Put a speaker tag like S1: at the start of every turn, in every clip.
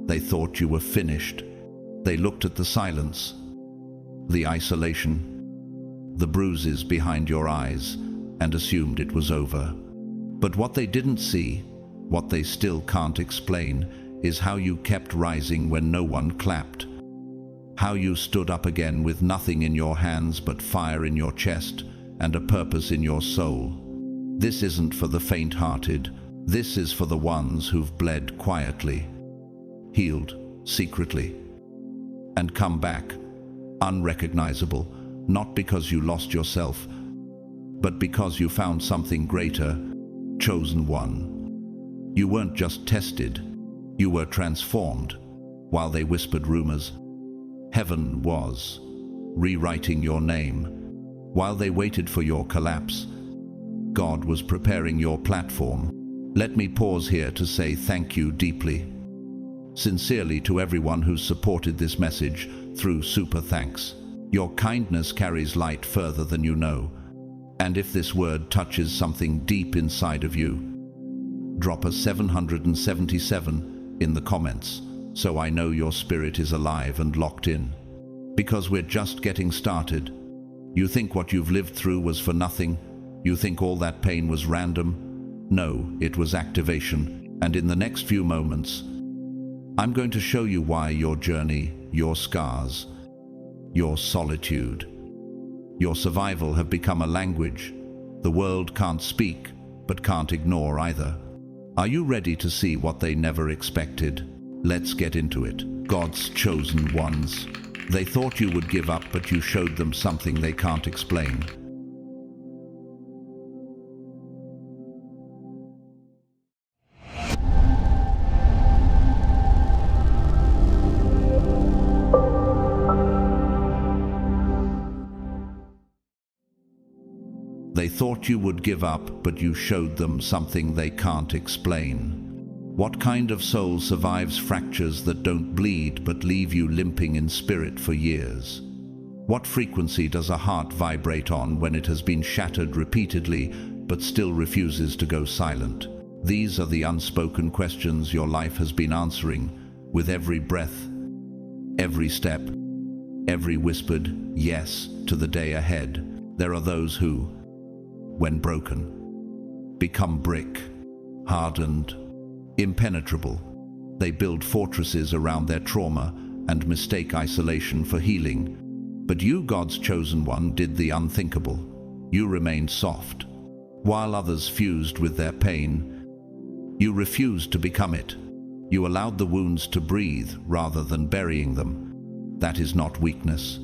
S1: They thought you were finished. They looked at the silence, the isolation, the bruises behind your eyes, and assumed it was over. But what they didn't see, what they still can't explain, is how you kept rising when no one clapped. How you stood up again with nothing in your hands but fire in your chest and a purpose in your soul. This isn't for the faint-hearted. This is for the ones who've bled quietly, healed secretly, and come back unrecognizable, not because you lost yourself, but because you found something greater, chosen one. You weren't just tested, you were transformed. While they whispered rumors, heaven was rewriting your name. While they waited for your collapse, God was preparing your platform. Let me pause here to say thank you deeply, sincerely, to everyone who's supported this message through super thanks. Your kindness carries light further than you know. And if this word touches something deep inside of you, drop a 777 in the comments so I know your spirit is alive and locked in. Because we're just getting started. You think what you've lived through was for nothing? You think all that pain was random? No, it was activation. And in the next few moments, I'm going to show you why your journey, your scars, your solitude, your survival have become a language the world can't speak, but can't ignore either. Are you ready to see what they never expected? Let's get into it. God's chosen ones. They thought you would give up, but you showed them something they can't explain. They thought you would give up, but you showed them something they can't explain. What kind of soul survives fractures that don't bleed but leave you limping in spirit for years? What frequency does a heart vibrate on when it has been shattered repeatedly but still refuses to go silent? These are the unspoken questions your life has been answering with every breath, every step, every whispered yes to the day ahead. There are those who, when broken, become brick, hardened, impenetrable. They build fortresses around their trauma and mistake isolation for healing. But you, God's chosen one, did the unthinkable. You remained soft. While others fused with their pain, you refused to become it. You allowed the wounds to breathe rather than burying them. That is not weakness.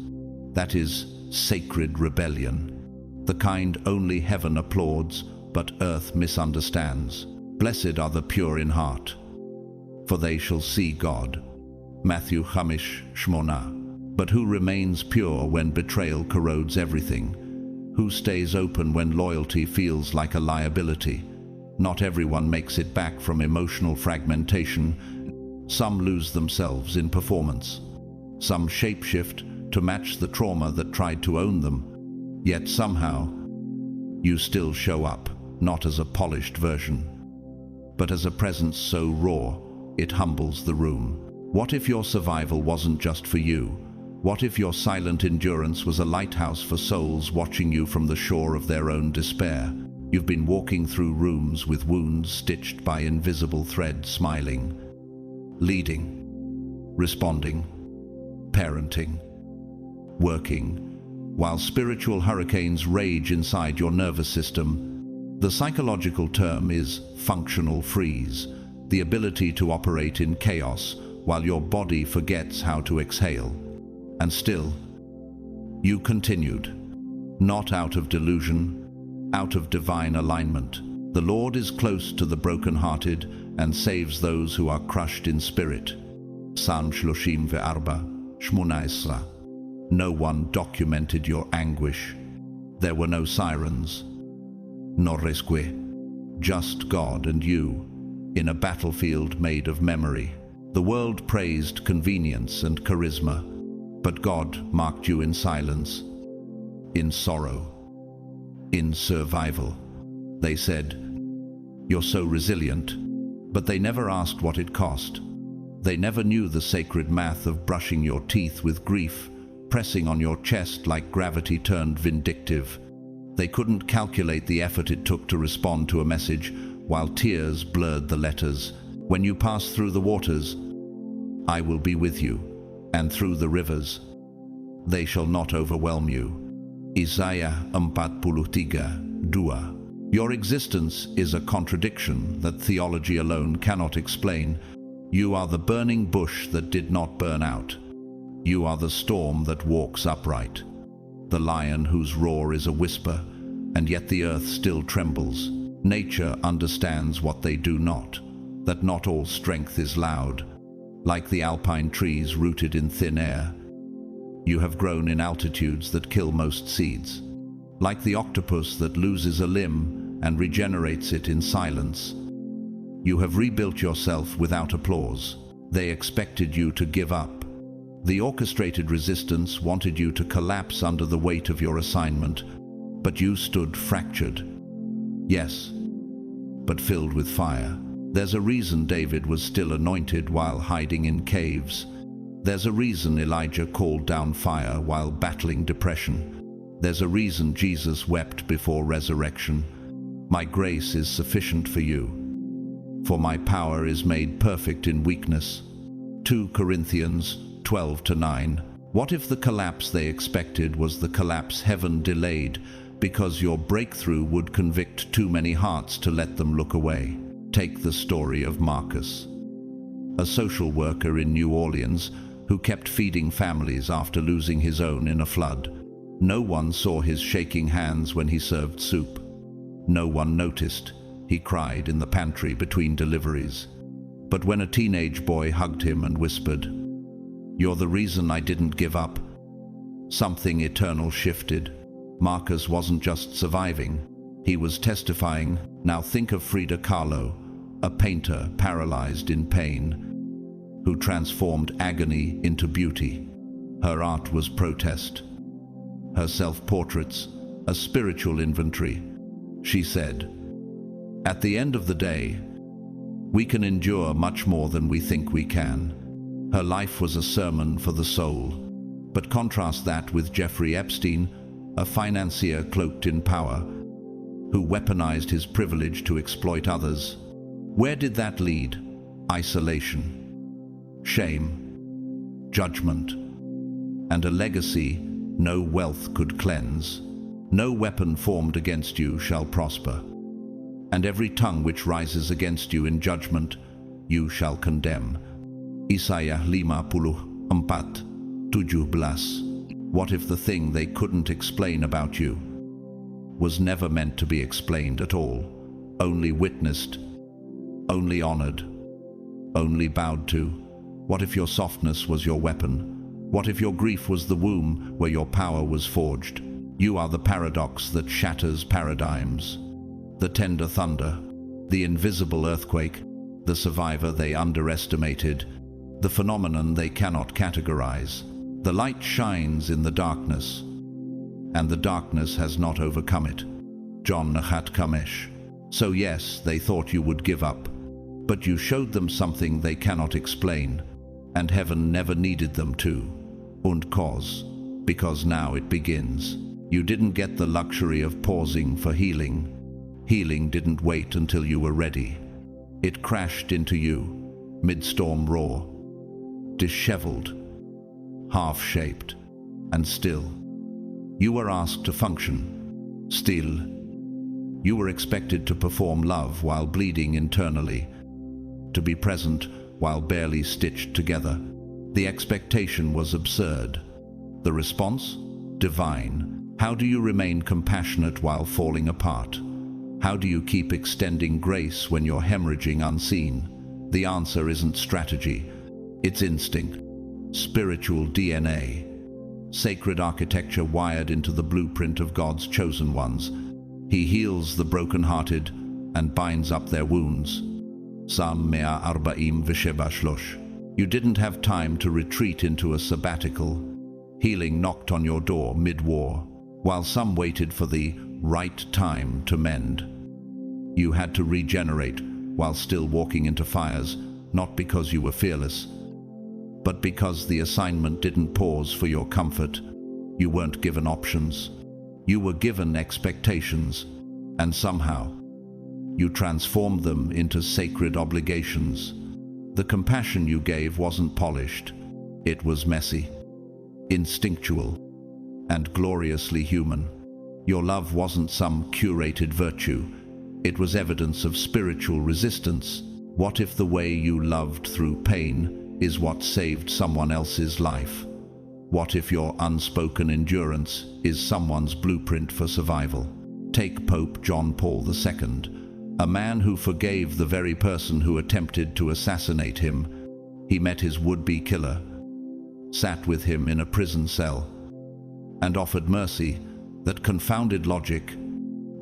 S1: That is sacred rebellion. The kind only heaven applauds, but earth misunderstands. Blessed are the pure in heart, for they shall see God. Matthew 5:8. But who remains pure when betrayal corrodes everything? Who stays open when loyalty feels like a liability? Not everyone makes it back from emotional fragmentation. Some lose themselves in performance. Some shapeshift to match the trauma that tried to own them. Yet somehow, you still show up, not as a polished version, but as a presence so raw, it humbles the room. What if your survival wasn't just for you? What if your silent endurance was a lighthouse for souls watching you from the shore of their own despair? You've been walking through rooms with wounds stitched by invisible threads, smiling, leading, responding, parenting, working, while spiritual hurricanes rage inside your nervous system. The psychological term is functional freeze, the ability to operate in chaos while your body forgets how to exhale. And still, you continued, not out of delusion, out of divine alignment. The Lord is close to the brokenhearted and saves those who are crushed in spirit. Psalm 34:18. No one documented your anguish. There were no sirens, nor rescue, just God and you, in a battlefield made of memory. The world praised convenience and charisma, but God marked you in silence, in sorrow, in survival. They said, "You're so resilient," but they never asked what it cost. They never knew the sacred math of brushing your teeth with grief, pressing on your chest like gravity turned vindictive. They couldn't calculate the effort it took to respond to a message, while tears blurred the letters. When you pass through the waters, I will be with you, and through the rivers, they shall not overwhelm you. Isaiah 43:2. Your existence is a contradiction that theology alone cannot explain. You are the burning bush that did not burn out. You are the storm that walks upright. The lion whose roar is a whisper, and yet the earth still trembles. Nature understands what they do not, that not all strength is loud. Like the alpine trees rooted in thin air, you have grown in altitudes that kill most seeds. Like the octopus that loses a limb and regenerates it in silence, you have rebuilt yourself without applause. They expected you to give up. The orchestrated resistance wanted you to collapse under the weight of your assignment, but you stood fractured. Yes, but filled with fire. There's a reason David was still anointed while hiding in caves. There's a reason Elijah called down fire while battling depression. There's a reason Jesus wept before resurrection. My grace is sufficient for you, for my power is made perfect in weakness. 2 Corinthians 12:9. What if the collapse they expected was the collapse heaven delayed, because your breakthrough would convict too many hearts to let them look away? Take the story of Marcus, a social worker in New Orleans who kept feeding families after losing his own in a flood. No one saw his shaking hands when he served soup. No one noticed. He cried in the pantry between deliveries. But when a teenage boy hugged him and whispered, "You're the reason I didn't give up," something eternal shifted. Marcus wasn't just surviving, he was testifying. Now think of Frida Kahlo, a painter paralyzed in pain, who transformed agony into beauty. Her art was protest, her self-portraits a spiritual inventory. She said, "At the end of the day, we can endure much more than we think we can." Her life was a sermon for the soul. But contrast that with Jeffrey Epstein, a financier cloaked in power, who weaponized his privilege to exploit others. Where did that lead? Isolation, shame, judgment, and a legacy no wealth could cleanse. No weapon formed against you shall prosper, and every tongue which rises against you in judgment you shall condemn. Isaiah 54:17. What if the thing they couldn't explain about you was never meant to be explained at all, only witnessed, only honored, only bowed to? What if your softness was your weapon? What if your grief was the womb where your power was forged? You are the paradox that shatters paradigms, the tender thunder, the invisible earthquake, the survivor they underestimated, the phenomenon they cannot categorize. The light shines in the darkness, and the darkness has not overcome it. John 1:5. So yes, they thought you would give up, but you showed them something they cannot explain, and heaven never needed them to. Und because now it begins. You didn't get the luxury of pausing for healing. Healing didn't wait until you were ready. It crashed into you, mid-storm raw, disheveled, half-shaped, and still. You were asked to function. Still. You were expected to perform love while bleeding internally, to be present while barely stitched together. The expectation was absurd. The response? Divine. How do you remain compassionate while falling apart? How do you keep extending grace when you're hemorrhaging unseen? The answer isn't strategy. It's instinct. Spiritual DNA. Sacred architecture wired into the blueprint of God's chosen ones. He heals the brokenhearted and binds up their wounds. Psalm 143. You didn't have time to retreat into a sabbatical. Healing knocked on your door mid-war, while some waited for the right time to mend. You had to regenerate while still walking into fires, not because you were fearless, but because the assignment didn't pause for your comfort. You weren't given options. You were given expectations, and somehow you transformed them into sacred obligations. The compassion you gave wasn't polished. It was messy, instinctual, and gloriously human. Your love wasn't some curated virtue. It was evidence of spiritual resistance. What if the way you loved through pain is what saved someone else's life? What if your unspoken endurance is someone's blueprint for survival? Take Pope John Paul II, a man who forgave the very person who attempted to assassinate him. He met his would-be killer, sat with him in a prison cell, and offered mercy that confounded logic.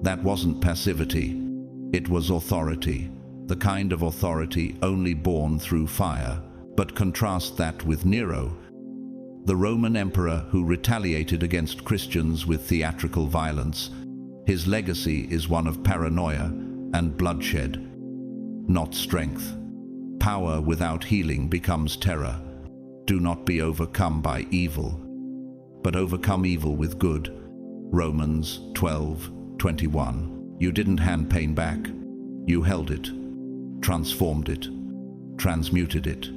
S1: That wasn't passivity. It was authority, the kind of authority only born through fire. But contrast that with Nero, the Roman emperor who retaliated against Christians with theatrical violence. His legacy is one of paranoia and bloodshed, not strength. Power without healing becomes terror. Do not be overcome by evil, but overcome evil with good. Romans 12:21. You didn't hand pain back. You held it, transformed it, transmuted it.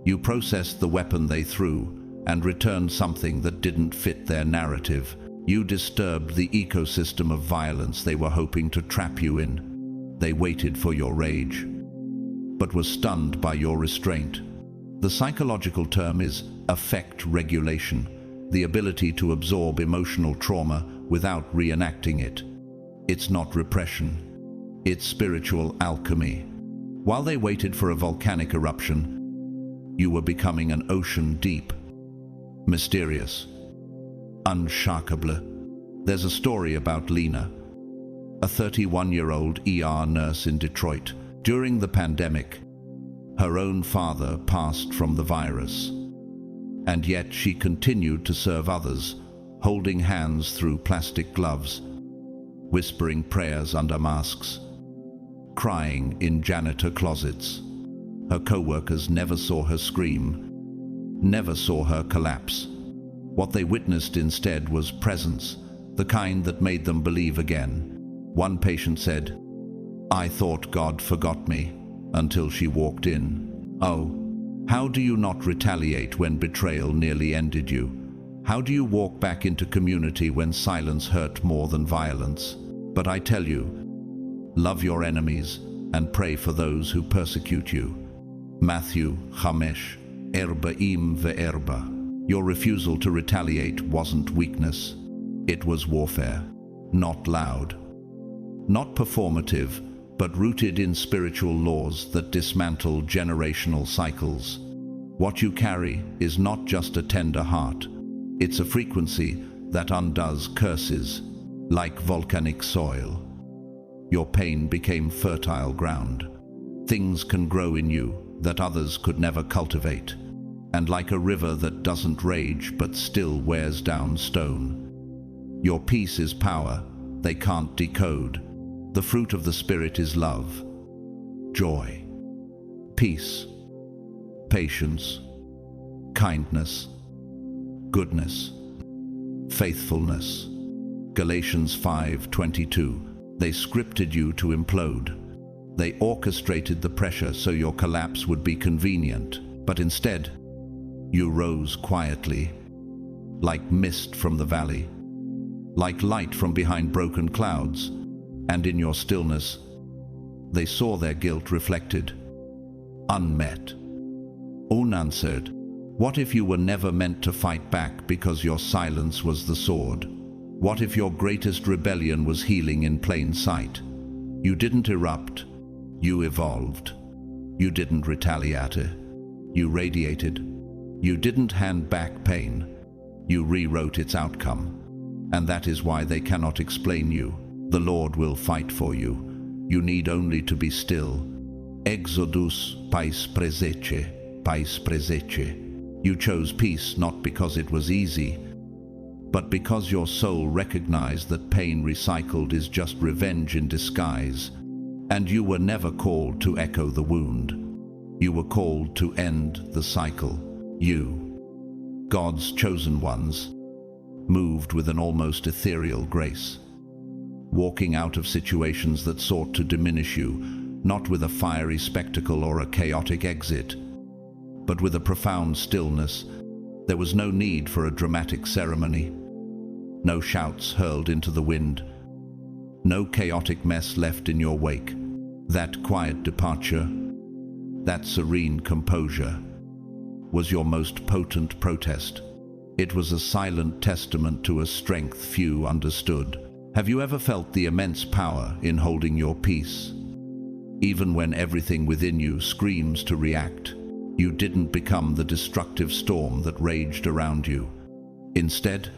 S1: You processed the weapon they threw and returned something that didn't fit their narrative. You disturbed the ecosystem of violence they were hoping to trap you in. They waited for your rage, but were stunned by your restraint. The psychological term is affect regulation, the ability to absorb emotional trauma without reenacting it. It's not repression. It's spiritual alchemy. While they waited for a volcanic eruption, you were becoming an ocean deep, mysterious, unshakable. There's a story about Lena, a 31-year-old ER nurse in Detroit. During the pandemic, her own father passed from the virus, and yet she continued to serve others, holding hands through plastic gloves, whispering prayers under masks, crying in janitor closets. Her co-workers never saw her scream, never saw her collapse. What they witnessed instead was presence, the kind that made them believe again. One patient said, "I thought God forgot me," until she walked in. Oh, how do you not retaliate when betrayal nearly ended you? How do you walk back into community when silence hurt more than violence? But I tell you, love your enemies and pray for those who persecute you. Matthew 5:44. Your refusal to retaliate wasn't weakness. It was warfare. Not loud, not performative, but rooted in spiritual laws that dismantle generational cycles. What you carry is not just a tender heart. It's a frequency that undoes curses, like volcanic soil. Your pain became fertile ground. Things can grow in you that others could never cultivate. And like a river that doesn't rage but still wears down stone. Your peace is power they can't decode. The fruit of the Spirit is love, joy, peace, patience, kindness, goodness, faithfulness. Galatians 5:22. They scripted you to implode. They orchestrated the pressure so your collapse would be convenient, but instead, you rose quietly, like mist from the valley, like light from behind broken clouds, and in your stillness, they saw their guilt reflected, unmet, unanswered. What if you were never meant to fight back because your silence was the sword? What if your greatest rebellion was healing in plain sight? You didn't erupt, you evolved. You didn't retaliate, you radiated. You didn't hand back pain, you rewrote its outcome. And that is why they cannot explain you. The Lord will fight for you. You need only to be still. Exodus pais presece, pais presece. You chose peace not because it was easy, but because your soul recognized that pain recycled is just revenge in disguise. And you were never called to echo the wound. You were called to end the cycle. You, God's chosen ones, moved with an almost ethereal grace, walking out of situations that sought to diminish you, not with a fiery spectacle or a chaotic exit, but with a profound stillness. There was no need for a dramatic ceremony, no shouts hurled into the wind, no chaotic mess left in your wake. That quiet departure, that serene composure, was your most potent protest. It was a silent testament to a strength few understood. Have you ever felt the immense power in holding your peace? Even when everything within you screams to react, you didn't become the destructive storm that raged around you. Instead,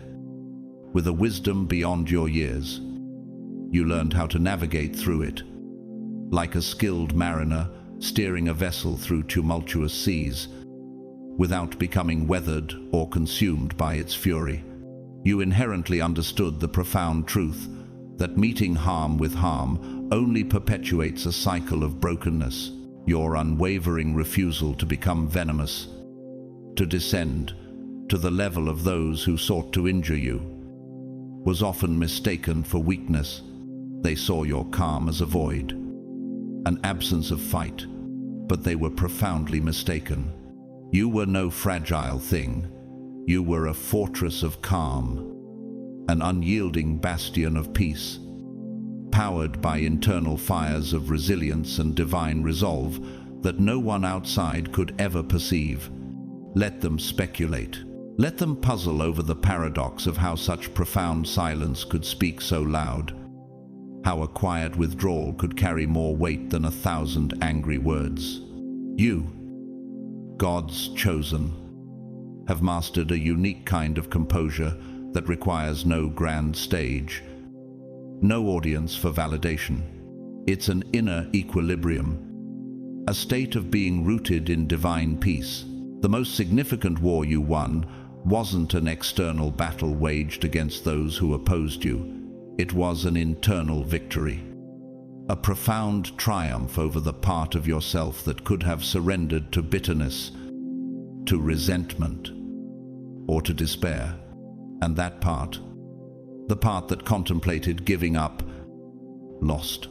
S1: with a wisdom beyond your years, you learned how to navigate through it. Like a skilled mariner steering a vessel through tumultuous seas, without becoming weathered or consumed by its fury. You inherently understood the profound truth that meeting harm with harm only perpetuates a cycle of brokenness. Your unwavering refusal to become venomous, to descend to the level of those who sought to injure you, was often mistaken for weakness. They saw your calm as a void, an absence of fight, but they were profoundly mistaken. You were no fragile thing. You were a fortress of calm, an unyielding bastion of peace, powered by internal fires of resilience and divine resolve that no one outside could ever perceive. Let them speculate. Let them puzzle over the paradox of how such profound silence could speak so loud, how a quiet withdrawal could carry more weight than 1,000 angry words. You, God's chosen, have mastered a unique kind of composure that requires no grand stage, no audience for validation. It's an inner equilibrium, a state of being rooted in divine peace. The most significant war you won wasn't an external battle waged against those who opposed you. It was an internal victory, a profound triumph over the part of yourself that could have surrendered to bitterness, to resentment, or to despair. And that part, the part that contemplated giving up, lost.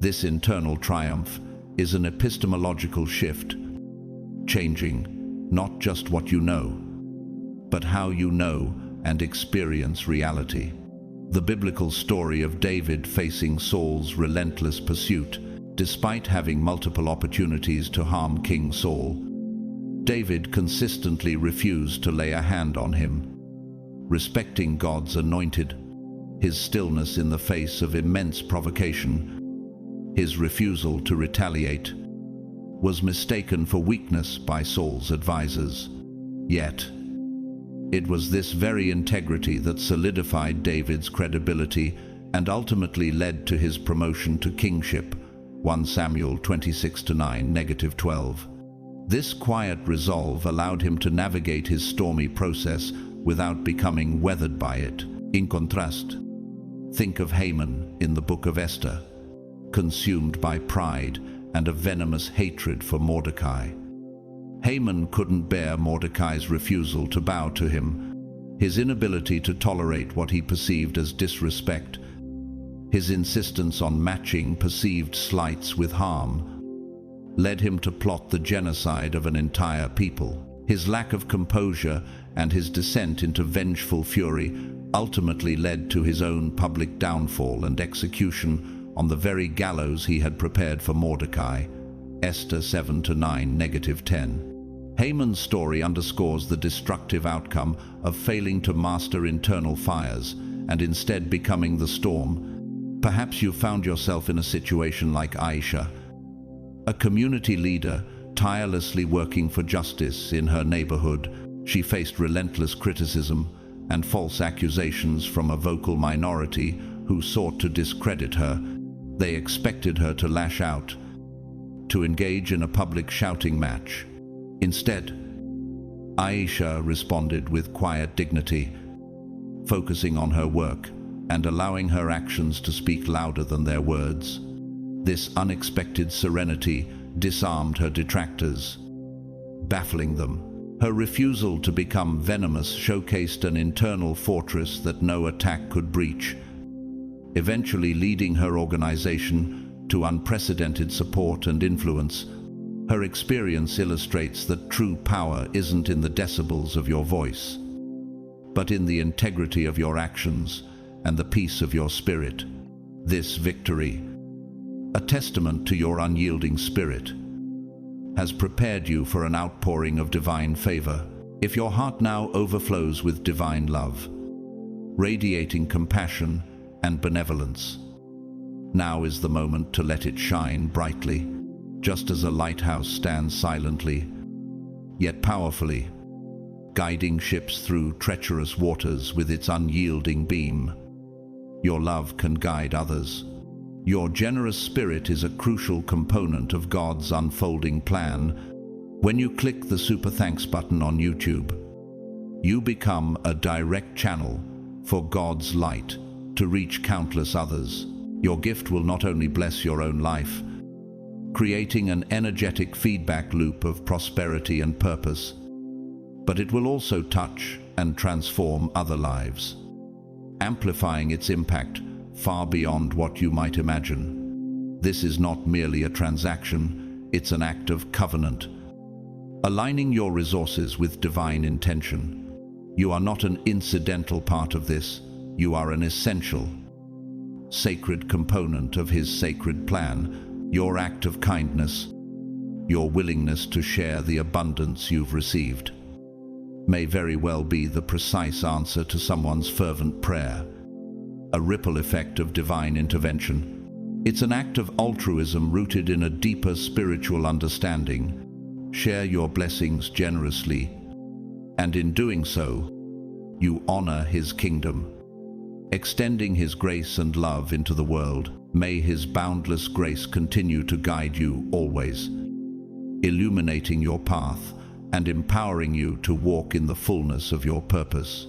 S1: This internal triumph is an epistemological shift, changing not just what you know, but how you know and experience reality. The biblical story of David facing Saul's relentless pursuit, despite having multiple opportunities to harm King Saul, David consistently refused to lay a hand on him. Respecting God's anointed, his stillness in the face of immense provocation, his refusal to retaliate, was mistaken for weakness by Saul's advisors. Yet, it was this very integrity that solidified David's credibility and ultimately led to his promotion to kingship. 1 Samuel 26:9-12. This quiet resolve allowed him to navigate his stormy process without becoming weathered by it. In contrast, think of Haman in the book of Esther, consumed by pride and a venomous hatred for Mordecai. Haman couldn't bear Mordecai's refusal to bow to him, his inability to tolerate what he perceived as disrespect, his insistence on matching perceived slights with harm, led him to plot the genocide of an entire people. His lack of composure and his descent into vengeful fury ultimately led to his own public downfall and execution on the very gallows he had prepared for Mordecai. Esther 7-9-10. Haman's story underscores the destructive outcome of failing to master internal fires and instead becoming the storm. Perhaps you found yourself in a situation like Aisha, a community leader tirelessly working for justice in her neighborhood. She faced relentless criticism and false accusations from a vocal minority who sought to discredit her. They expected her to lash out, to engage in a public shouting match. Instead, Aisha responded with quiet dignity, focusing on her work and allowing her actions to speak louder than their words. This unexpected serenity disarmed her detractors, baffling them Her refusal to become venomous showcased an internal fortress that no attack could breach, eventually leading her organization to unprecedented support and influence. Her experience illustrates that true power isn't in the decibels of your voice, but in the integrity of your actions and the peace of your spirit. This victory, a testament to your unyielding spirit, has prepared you for an outpouring of divine favor. If your heart now overflows with divine love, radiating compassion and benevolence, now is the moment to let it shine brightly, just as a lighthouse stands silently, yet powerfully, guiding ships through treacherous waters with its unyielding beam. Your love can guide others. Your generous spirit is a crucial component of God's unfolding plan. When you click the Super Thanks button on YouTube, you become a direct channel for God's light to reach countless others. Your gift will not only bless your own life, creating an energetic feedback loop of prosperity and purpose, but it will also touch and transform other lives, amplifying its impact far beyond what you might imagine. This is not merely a transaction, it's an act of covenant, aligning your resources with divine intention. You are not an incidental part of this, you are an essential, sacred component of His sacred plan. Your act of kindness, your willingness to share the abundance you've received, may very well be the precise answer to someone's fervent prayer, a ripple effect of divine intervention. It's an act of altruism rooted in a deeper spiritual understanding. Share your blessings generously, and in doing so, you honor His kingdom, extending His grace and love into the world. May His boundless grace continue to guide you always, illuminating your path and empowering you to walk in the fullness of your purpose.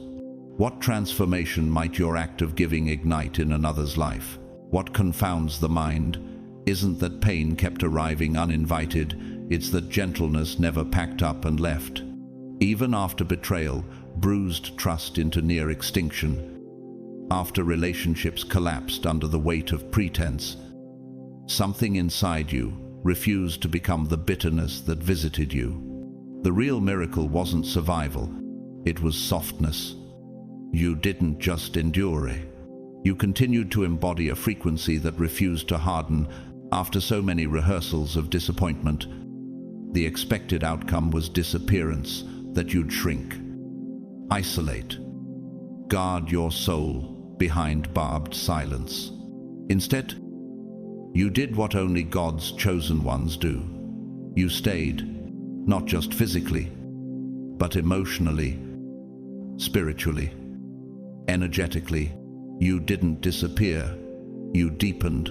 S1: What transformation might your act of giving ignite in another's life? What confounds the mind isn't that pain kept arriving uninvited, it's that gentleness never packed up and left. Even after betrayal bruised trust into near extinction, after relationships collapsed under the weight of pretense, something inside you refused to become the bitterness that visited you. The real miracle wasn't survival, it was softness. You didn't just endure it. You continued to embody a frequency that refused to harden after so many rehearsals of disappointment. The expected outcome was disappearance, that you'd shrink, isolate, guard your soul behind barbed silence. Instead, you did what only God's chosen ones do. You stayed, not just physically, but emotionally, spiritually, energetically. You didn't disappear, you deepened.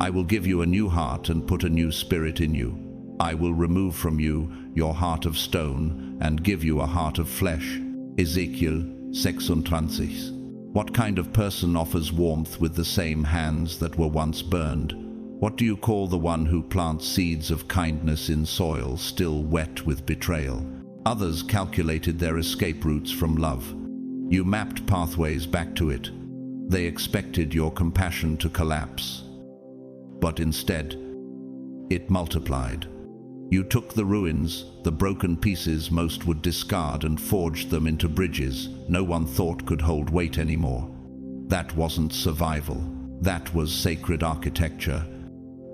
S1: I will give you a new heart and put a new spirit in you. I will remove from you your heart of stone and give you a heart of flesh. Ezekiel 26. What kind of person offers warmth with the same hands that were once burned? What do you call the one who plants seeds of kindness in soil still wet with betrayal? Others calculated their escape routes from love. You mapped pathways back to it. They expected your compassion to collapse, but instead, it multiplied. You took the ruins, the broken pieces most would discard, and forged them into bridges no one thought could hold weight anymore. That wasn't survival. That was sacred architecture.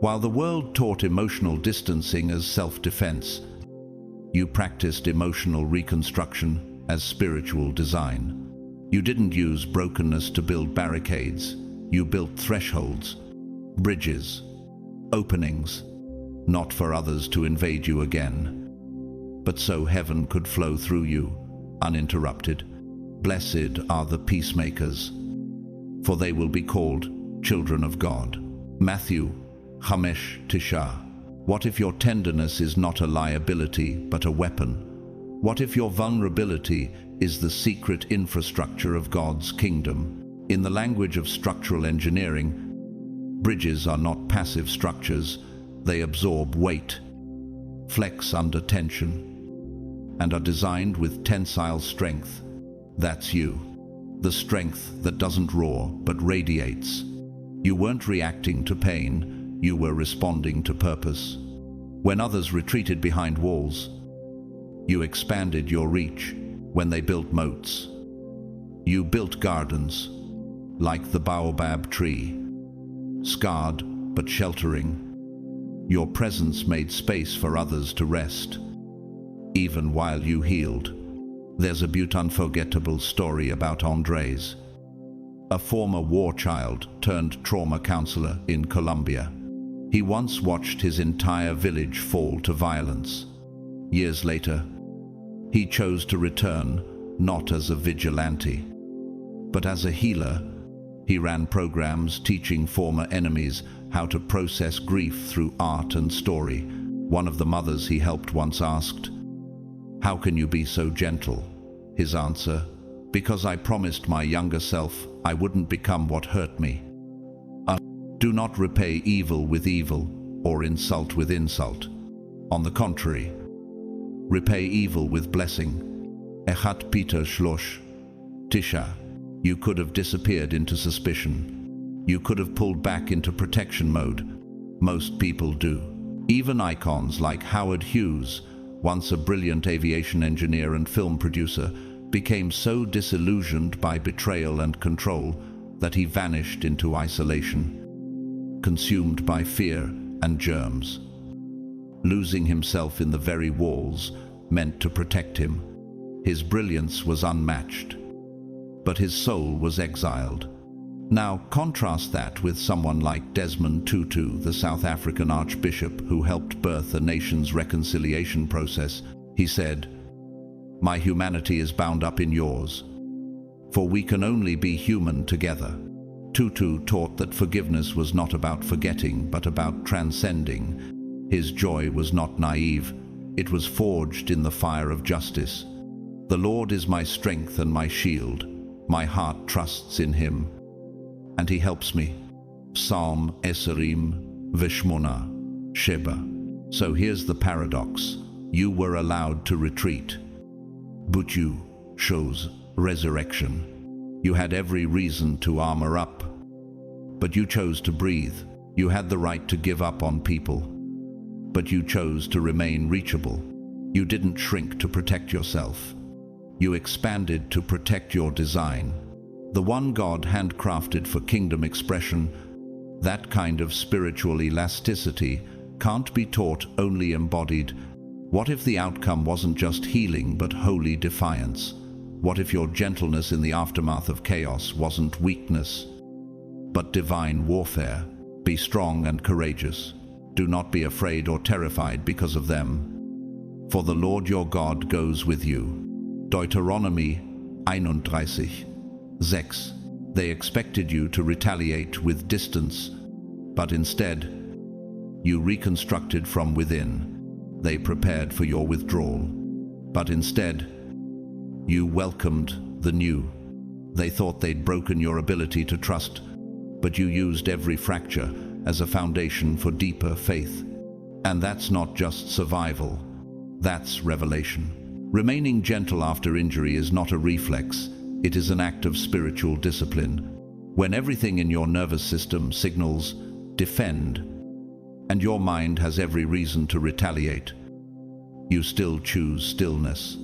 S1: While the world taught emotional distancing as self-defense, you practiced emotional reconstruction as spiritual design. You didn't use brokenness to build barricades. You built thresholds, bridges, openings, not for others to invade you again, but so heaven could flow through you, uninterrupted. Blessed are the peacemakers, for they will be called children of God. Matthew 5:9. What if your tenderness is not a liability, but a weapon? What if your vulnerability is the secret infrastructure of God's kingdom? In the language of structural engineering, bridges are not passive structures. They absorb weight, flex under tension, and are designed with tensile strength. That's you. The strength that doesn't roar but radiates. You weren't reacting to pain, you were responding to purpose. When others retreated behind walls, you expanded your reach. When they built moats, you built gardens, like the baobab tree. Scarred but sheltering, your presence made space for others to rest, even while you healed. There's a unforgettable story about Andres, a former war child turned trauma counselor in Colombia. He once watched his entire village fall to violence. Years later, he chose to return, not as a vigilante, but as a healer. He ran programs teaching former enemies how to process grief through art and story. One of the mothers he helped once asked, "How can you be so gentle?" His answer, "Because I promised my younger self I wouldn't become what hurt me." Do not repay evil with evil or insult with insult. On the contrary, repay evil with blessing. Echat Peter Shlosh Tisha. You could have disappeared into suspicion. You could have pulled back into protection mode. Most people do. Even icons like Howard Hughes, once a brilliant aviation engineer and film producer, became so disillusioned by betrayal and control that he vanished into isolation, consumed by fear and germs. Losing himself in the very walls meant to protect him. His brilliance was unmatched, but his soul was exiled. Now contrast that with someone like Desmond Tutu, the South African archbishop who helped birth a nation's reconciliation process. He said, "My humanity is bound up in yours, for we can only be human together." Tutu taught that forgiveness was not about forgetting, but about transcending. His joy was not naive, it was forged in the fire of justice. "The Lord is my strength and my shield. My heart trusts in him, and he helps me." Psalm Esarim Vishmona Sheba. So here's the paradox. You were allowed to retreat, but you chose resurrection. You had every reason to armor up, but you chose to breathe. You had the right to give up on people, but you chose to remain reachable. You didn't shrink to protect yourself. You expanded to protect your design, the one God handcrafted for kingdom expression. That kind of spiritual elasticity can't be taught, only embodied. What if the outcome wasn't just healing but holy defiance? What if your gentleness in the aftermath of chaos wasn't weakness, but divine warfare? Be strong and courageous. Do not be afraid or terrified because of them, for the Lord your God goes with you. Deuteronomy 31:6. They expected you to retaliate with distance, but instead, you reconstructed from within. They prepared for your withdrawal, but instead, you welcomed the new. They thought they'd broken your ability to trust, but you used every fracture as a foundation for deeper faith. And that's not just survival, that's revelation. Remaining gentle after injury is not a reflex, it is an act of spiritual discipline. When everything in your nervous system signals defend, and your mind has every reason to retaliate, you still choose stillness.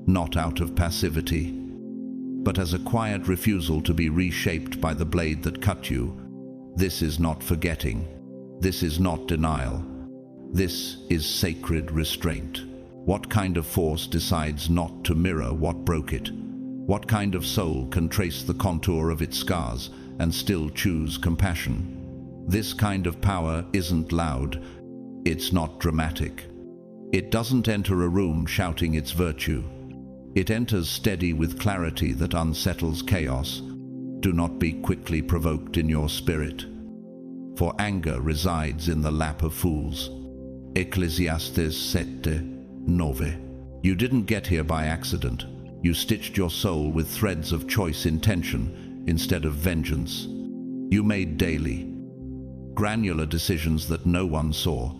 S1: Not out of passivity, but as a quiet refusal to be reshaped by the blade that cut you. This is not forgetting. This is not denial. This is sacred restraint. What kind of force decides not to mirror what broke it? What kind of soul can trace the contour of its scars and still choose compassion? This kind of power isn't loud. It's not dramatic. It doesn't enter a room shouting its virtue. It enters steady with clarity that unsettles chaos. Do not be quickly provoked in your spirit, for anger resides in the lap of fools. Ecclesiastes 7:9. You didn't get here by accident. You stitched your soul with threads of choice intention instead of vengeance. You made daily, granular decisions that no one saw.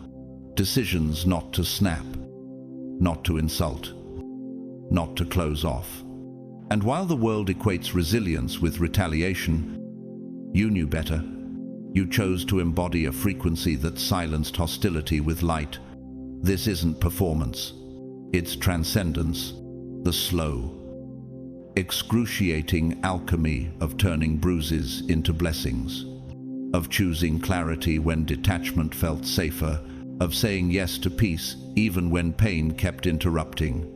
S1: Decisions not to snap, not to insult, not to close off. And while the world equates resilience with retaliation, you knew better. You chose to embody a frequency that silenced hostility with light. This isn't performance. It's transcendence, the slow, excruciating alchemy of turning bruises into blessings, of choosing clarity when detachment felt safer, of saying yes to peace even when pain kept interrupting.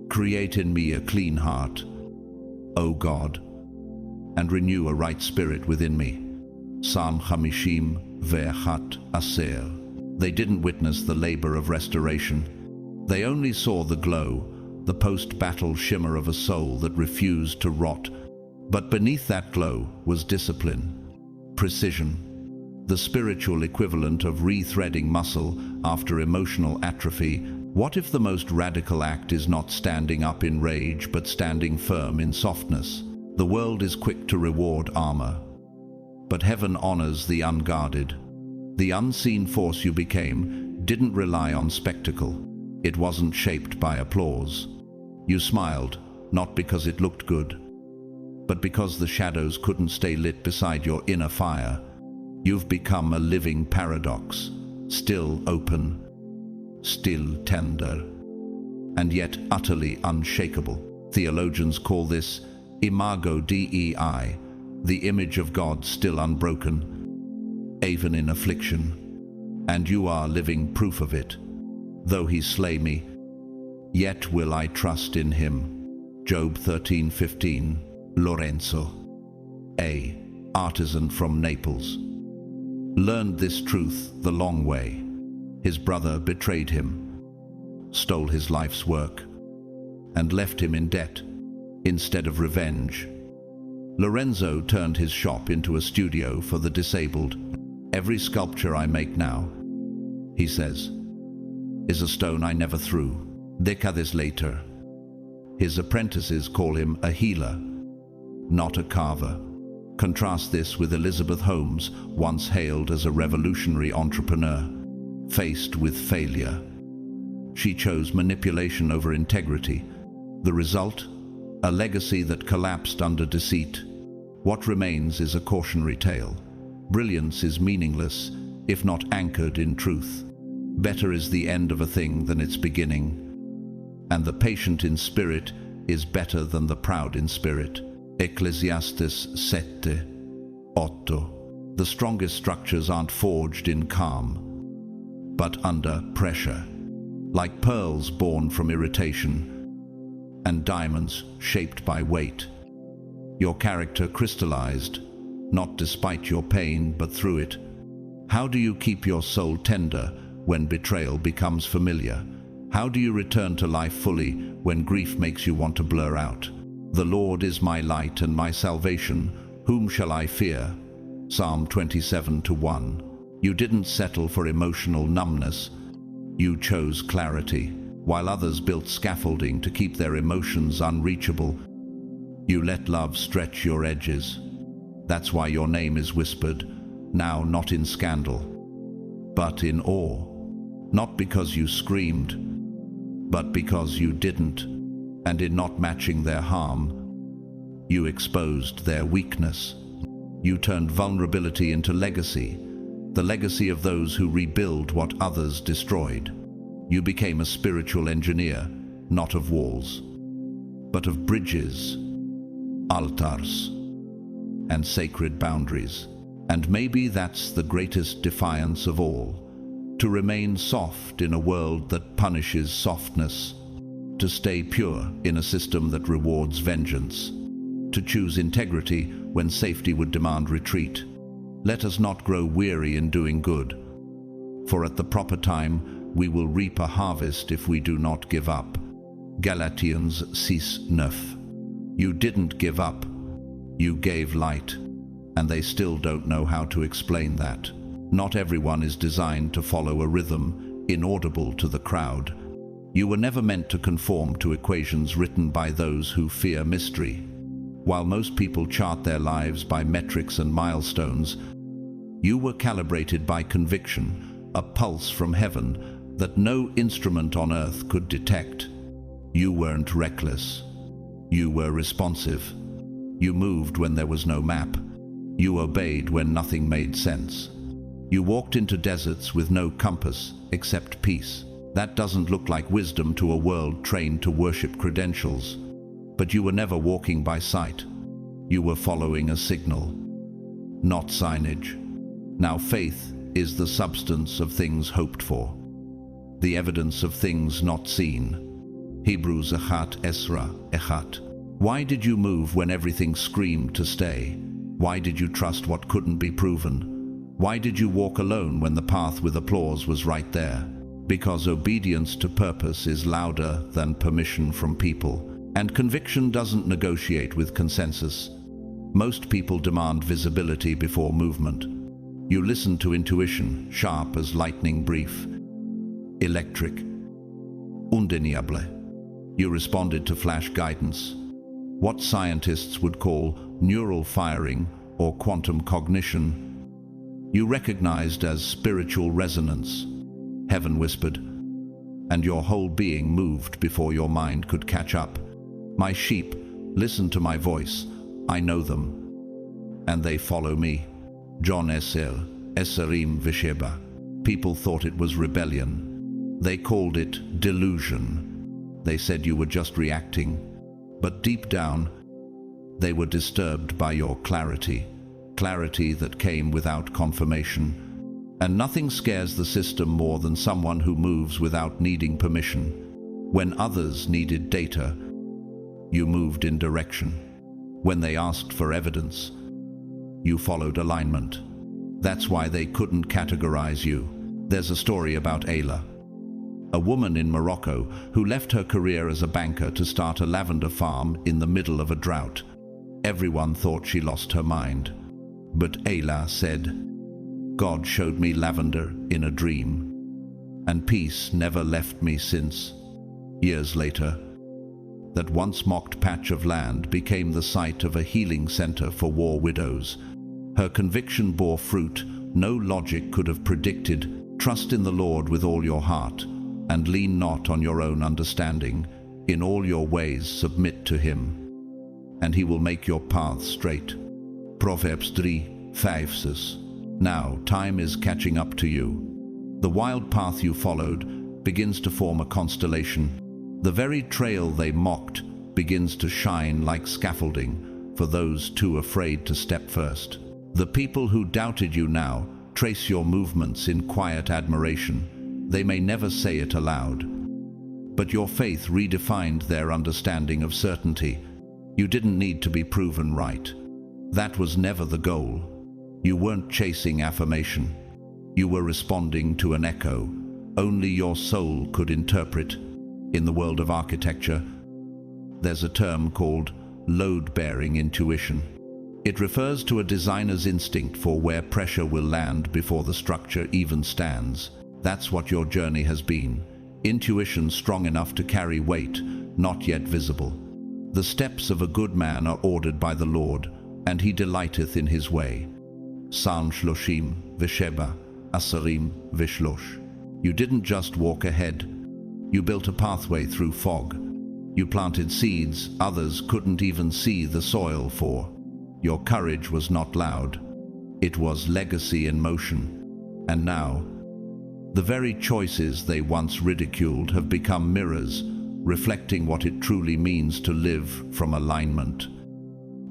S1: Create in me a clean heart, O God, and renew a right spirit within me. Psalm 50:10. They didn't witness the labor of restoration. They only saw the glow, the post-battle shimmer of a soul that refused to rot. But beneath that glow was discipline, precision, the spiritual equivalent of rethreading muscle after emotional atrophy. What if the most radical act is not standing up in rage, but standing firm in softness? The world is quick to reward armor, but heaven honors the unguarded. The unseen force you became didn't rely on spectacle. It wasn't shaped by applause. You smiled, not because it looked good, but because the shadows couldn't stay lit beside your inner fire. You've become a living paradox, still open, still tender, and yet utterly unshakable. Theologians call this imago Dei, the image of God still unbroken, even in affliction. And you are living proof of it. Though he slay me, yet will I trust in him. Job 13:15. Lorenzo, a artisan from Naples, learned this truth the long way. His brother betrayed him, stole his life's work, and left him in debt. Instead of revenge, Lorenzo turned his shop into a studio for the disabled. Every sculpture I make now, he says, is a stone I never threw. Decades later, his apprentices call him a healer, not a carver. Contrast this with Elizabeth Holmes, once hailed as a revolutionary entrepreneur. Faced with failure, she chose manipulation over integrity. The result? A legacy that collapsed under deceit. What remains is a cautionary tale. Brilliance is meaningless if not anchored in truth. Better is the end of a thing than its beginning, and the patient in spirit is better than the proud in spirit. Ecclesiastes 7:8. The strongest structures aren't forged in calm, but under pressure, like pearls born from irritation, and diamonds shaped by weight. Your character crystallized, not despite your pain, but through it. How do you keep your soul tender when betrayal becomes familiar? How do you return to life fully when grief makes you want to blur out? The Lord is my light and my salvation. Whom shall I fear? Psalm 27:1. You didn't settle for emotional numbness. You chose clarity. While others built scaffolding to keep their emotions unreachable, you let love stretch your edges. That's why your name is whispered, now not in scandal, but in awe. Not because you screamed, but because you didn't. And in not matching their harm, you exposed their weakness. You turned vulnerability into legacy, the legacy of those who rebuild what others destroyed. You became a spiritual engineer, not of walls, but of bridges, altars, and sacred boundaries. And maybe that's the greatest defiance of all, to remain soft in a world that punishes softness, to stay pure in a system that rewards vengeance, to choose integrity when safety would demand retreat. Let us not grow weary in doing good, for at the proper time we will reap a harvest if we do not give up. Galatians 6:9. You didn't give up, you gave light, and they still don't know how to explain that. Not everyone is designed to follow a rhythm inaudible to the crowd. You were never meant to conform to equations written by those who fear mystery. While most people chart their lives by metrics and milestones, you were calibrated by conviction, a pulse from heaven that no instrument on earth could detect. You weren't reckless. You were responsive. You moved when there was no map. You obeyed when nothing made sense. You walked into deserts with no compass except peace. That doesn't look like wisdom to a world trained to worship credentials. But you were never walking by sight. You were following a signal, not signage. Now faith is the substance of things hoped for, the evidence of things not seen. Hebrews 1, Ezra 1. Why did you move when everything screamed to stay? Why did you trust what couldn't be proven? Why did you walk alone when the path with applause was right there? Because obedience to purpose is louder than permission from people, and conviction doesn't negotiate with consensus. Most people demand visibility before movement. You listen to intuition, sharp as lightning, brief, electric, undeniable. You responded to flash guidance, what scientists would call neural firing or quantum cognition. You recognized as spiritual resonance. Heaven whispered, and your whole being moved before your mind could catch up. My sheep, listen to my voice. I know them, and they follow me. John Esarim Visheba. People thought it was rebellion. They called it delusion. They said you were just reacting. But deep down, they were disturbed by your clarity. Clarity that came without confirmation. And nothing scares the system more than someone who moves without needing permission. When others needed data, you moved in direction. When they asked for evidence, you followed alignment. That's why they couldn't categorize you. There's a story about Ayla, a woman in Morocco who left her career as a banker to start a lavender farm in the middle of a drought. Everyone thought she lost her mind. But Ayla said, God showed me lavender in a dream, and peace never left me since. Years later, that once mocked patch of land became the site of a healing center for war widows. Her conviction bore fruit no logic could have predicted. Trust in the Lord with all your heart, and lean not on your own understanding. In all your ways submit to him, and he will make your path straight. Proverbs 3:5. Now time is catching up to you. The wild path you followed begins to form a constellation. The very trail they mocked begins to shine like scaffolding for those too afraid to step first. The people who doubted you now trace your movements in quiet admiration. They may never say it aloud, but your faith redefined their understanding of certainty. You didn't need to be proven right. That was never the goal. You weren't chasing affirmation. You were responding to an echo only your soul could interpret. In the world of architecture, there's a term called load-bearing intuition. It refers to a designer's instinct for where pressure will land before the structure even stands. That's what your journey has been. Intuition strong enough to carry weight, not yet visible. The steps of a good man are ordered by the Lord, and he delighteth in his way. Psalm 30, Visheba, Asarim, Vishlosh. You didn't just walk ahead. You built a pathway through fog. You planted seeds others couldn't even see the soil for. Your courage was not loud. It was legacy in motion. And now, the very choices they once ridiculed have become mirrors, reflecting what it truly means to live from alignment,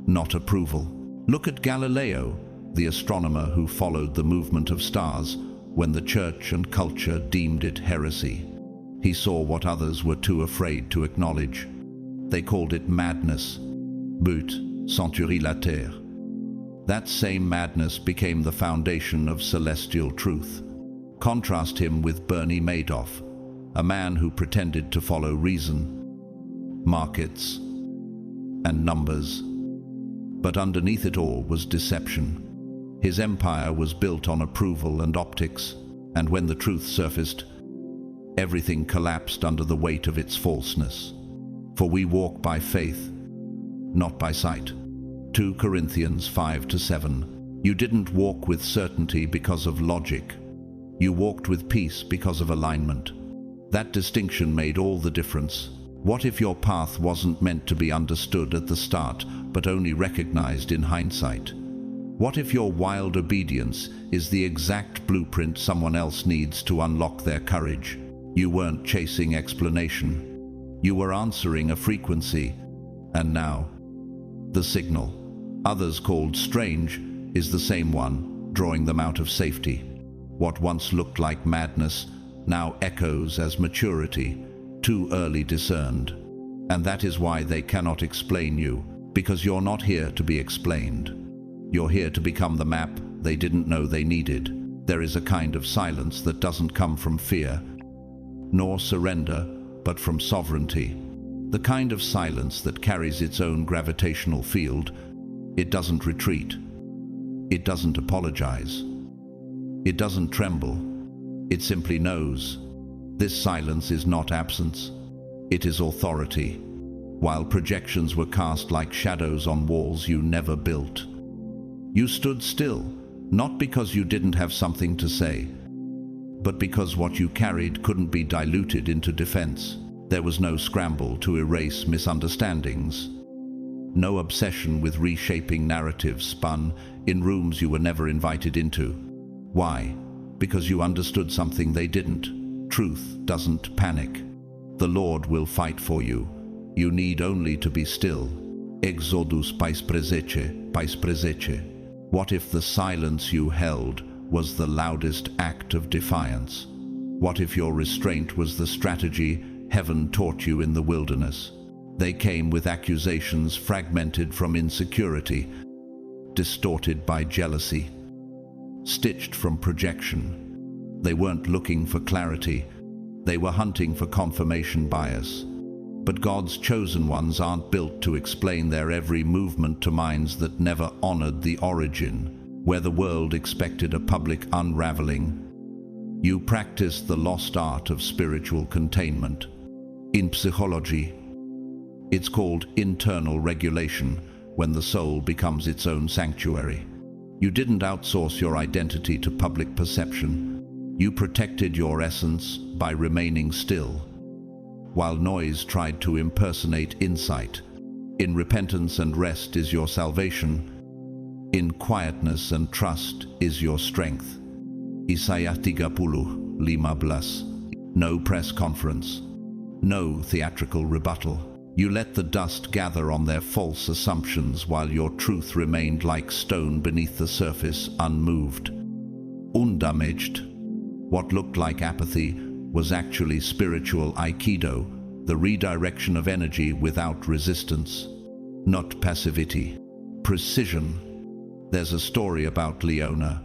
S1: not approval. Look at Galileo, the astronomer who followed the movement of stars when the church and culture deemed it heresy. He saw what others were too afraid to acknowledge. They called it madness. But centurie la terre. That same madness became the foundation of celestial truth. Contrast him with Bernie Madoff, a man who pretended to follow reason, markets, and numbers. But underneath it all was deception. His empire was built on approval and optics, and when the truth surfaced, everything collapsed under the weight of its falseness. For we walk by faith, not by sight. 2 Corinthians 5-7. You didn't walk with certainty because of logic. You walked with peace because of alignment. That distinction made all the difference. What if your path wasn't meant to be understood at the start, but only recognized in hindsight? What if your wild obedience is the exact blueprint someone else needs to unlock their courage? You weren't chasing explanation. You were answering a frequency. And now, the signal, others called strange, is the same one, drawing them out of safety. What once looked like madness now echoes as maturity, too early discerned. And that is why they cannot explain you, because you're not here to be explained. You're here to become the map they didn't know they needed. There is a kind of silence that doesn't come from fear, nor surrender, but from sovereignty. The kind of silence that carries its own gravitational field. It doesn't retreat. It doesn't apologize. It doesn't tremble. It simply knows. This silence is not absence. It is authority. While projections were cast like shadows on walls you never built, you stood still, not because you didn't have something to say, but because what you carried couldn't be diluted into defense. There was no scramble to erase misunderstandings. No obsession with reshaping narratives spun in rooms you were never invited into. Why? Because you understood something they didn't. Truth doesn't panic. The Lord will fight for you. You need only to be still. Exodus pais presece, pais presece. What if the silence you held was the loudest act of defiance? What if your restraint was the strategy heaven taught you in the wilderness? They came with accusations fragmented from insecurity, distorted by jealousy, stitched from projection. They weren't looking for clarity. They were hunting for confirmation bias. But God's chosen ones aren't built to explain their every movement to minds that never honored the origin, where the world expected a public unraveling. You practiced the lost art of spiritual containment. In psychology, it's called internal regulation, when the soul becomes its own sanctuary. You didn't outsource your identity to public perception. You protected your essence by remaining still, while noise tried to impersonate insight. In repentance and rest is your salvation. In quietness and trust is your strength. Isaiah 30:15. No press conference. No theatrical rebuttal. You let the dust gather on their false assumptions while your truth remained like stone beneath the surface, unmoved. Undamaged. What looked like apathy was actually spiritual aikido, the redirection of energy without resistance. Not passivity. Precision. There's a story about Leona,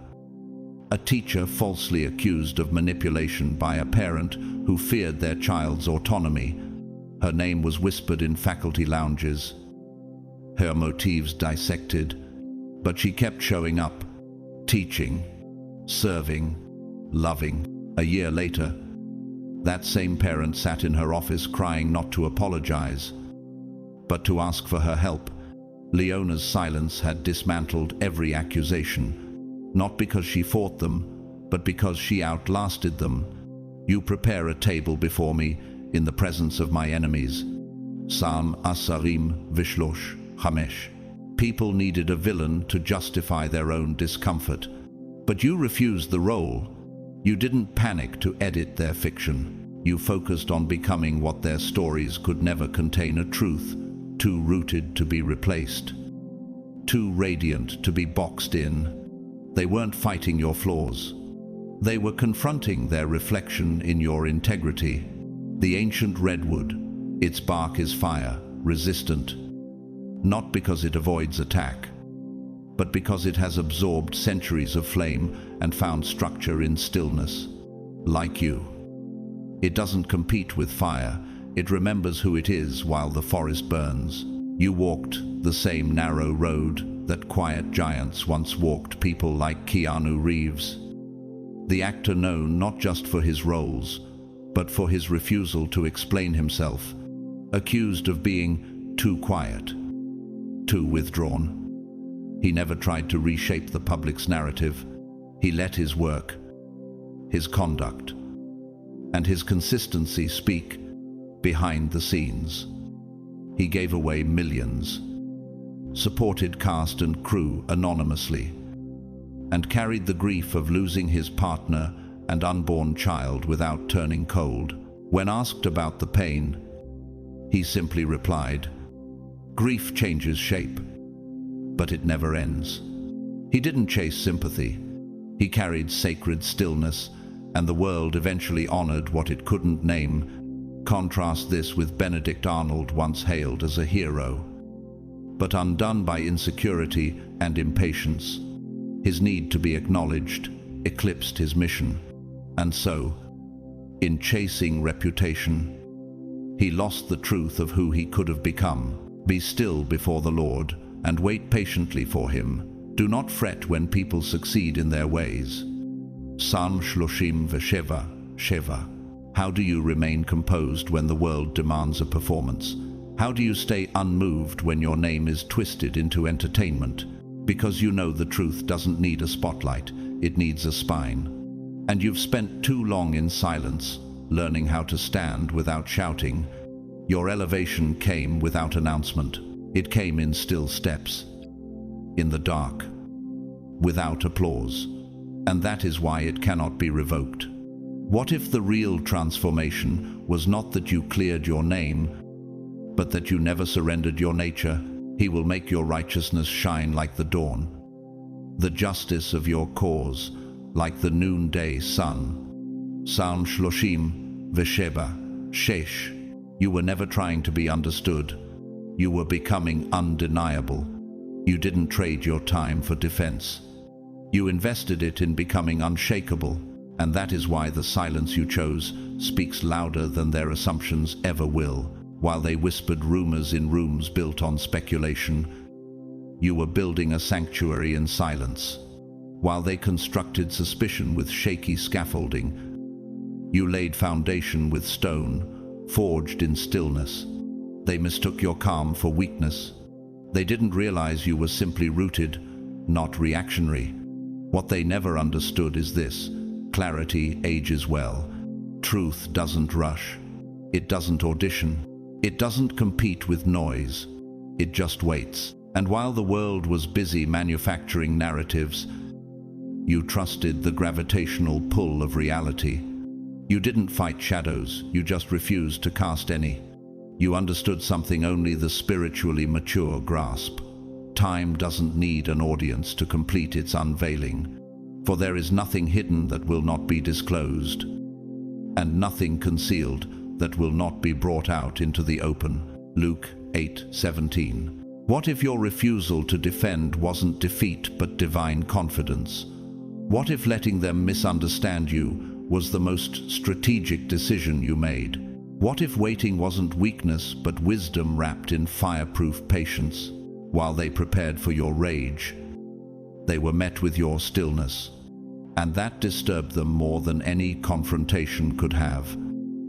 S1: a teacher falsely accused of manipulation by a parent who feared their child's autonomy. Her name was whispered in faculty lounges, her motives dissected, but she kept showing up, teaching, serving, loving. A year later, that same parent sat in her office crying not to apologize, but to ask for her help. Leona's silence had dismantled every accusation, not because she fought them, but because she outlasted them. You prepare a table before me in the presence of my enemies. Psalm Asarim Vishlosh Hamesh. People needed a villain to justify their own discomfort, but you refused the role. You didn't panic to edit their fiction. You focused on becoming what their stories could never contain: a truth too rooted to be replaced, too radiant to be boxed in. They weren't fighting your flaws. They were confronting their reflection in your integrity. The ancient redwood, its bark is fire, resistant, not because it avoids attack, but because it has absorbed centuries of flame and found structure in stillness. Like you, it doesn't compete with fire. It remembers who it is while the forest burns. You walked the same narrow road that quiet giants once walked, people like Keanu Reeves, the actor known not just for his roles, but for his refusal to explain himself, accused of being too quiet, too withdrawn. He never tried to reshape the public's narrative. He let his work, his conduct, and his consistency speak. behind the scenes. He gave away millions, supported cast and crew anonymously, and carried the grief of losing his partner and unborn child without turning cold. When asked about the pain, he simply replied, "Grief changes shape, but it never ends." He didn't chase sympathy. He carried sacred stillness, and the world eventually honored what it couldn't name. Contrast this with Benedict Arnold, once hailed as a hero, but undone by insecurity and impatience. His need to be acknowledged eclipsed his mission, and so, in chasing reputation, he lost the truth of who he could have become. Be still before the Lord, and wait patiently for him. Do not fret when people succeed in their ways. Psalm 37:7. How do you remain composed when the world demands a performance? How do you stay unmoved when your name is twisted into entertainment? Because you know the truth doesn't need a spotlight, it needs a spine. And you've spent too long in silence, learning how to stand without shouting. Your elevation came without announcement. It came in still steps, in the dark, without applause. And that is why it cannot be revoked. What if the real transformation was not that you cleared your name, but that you never surrendered your nature? He will make your righteousness shine like the dawn, the justice of your cause like the noonday sun. Psalm 37:6. You were never trying to be understood. You were becoming undeniable. You didn't trade your time for defense. You invested it in becoming unshakable, and that is why the silence you chose speaks louder than their assumptions ever will. While they whispered rumors in rooms built on speculation, you were building a sanctuary in silence. While they constructed suspicion with shaky scaffolding, you laid foundation with stone, forged in stillness. They mistook your calm for weakness. They didn't realize you were simply rooted, not reactionary. What they never understood is this: clarity ages well. Truth doesn't rush. It doesn't audition. It doesn't compete with noise. It just waits. And while the world was busy manufacturing narratives, you trusted the gravitational pull of reality. You didn't fight shadows, you just refused to cast any. You understood something only the spiritually mature grasp. Time doesn't need an audience to complete its unveiling, for there is nothing hidden that will not be disclosed, and nothing concealed that will not be brought out into the open. Luke 8:17. What if your refusal to defend wasn't defeat but divine confidence? What if letting them misunderstand you was the most strategic decision you made? What if waiting wasn't weakness but wisdom wrapped in fireproof patience? While they prepared for your rage, they were met with your stillness, and that disturbed them more than any confrontation could have.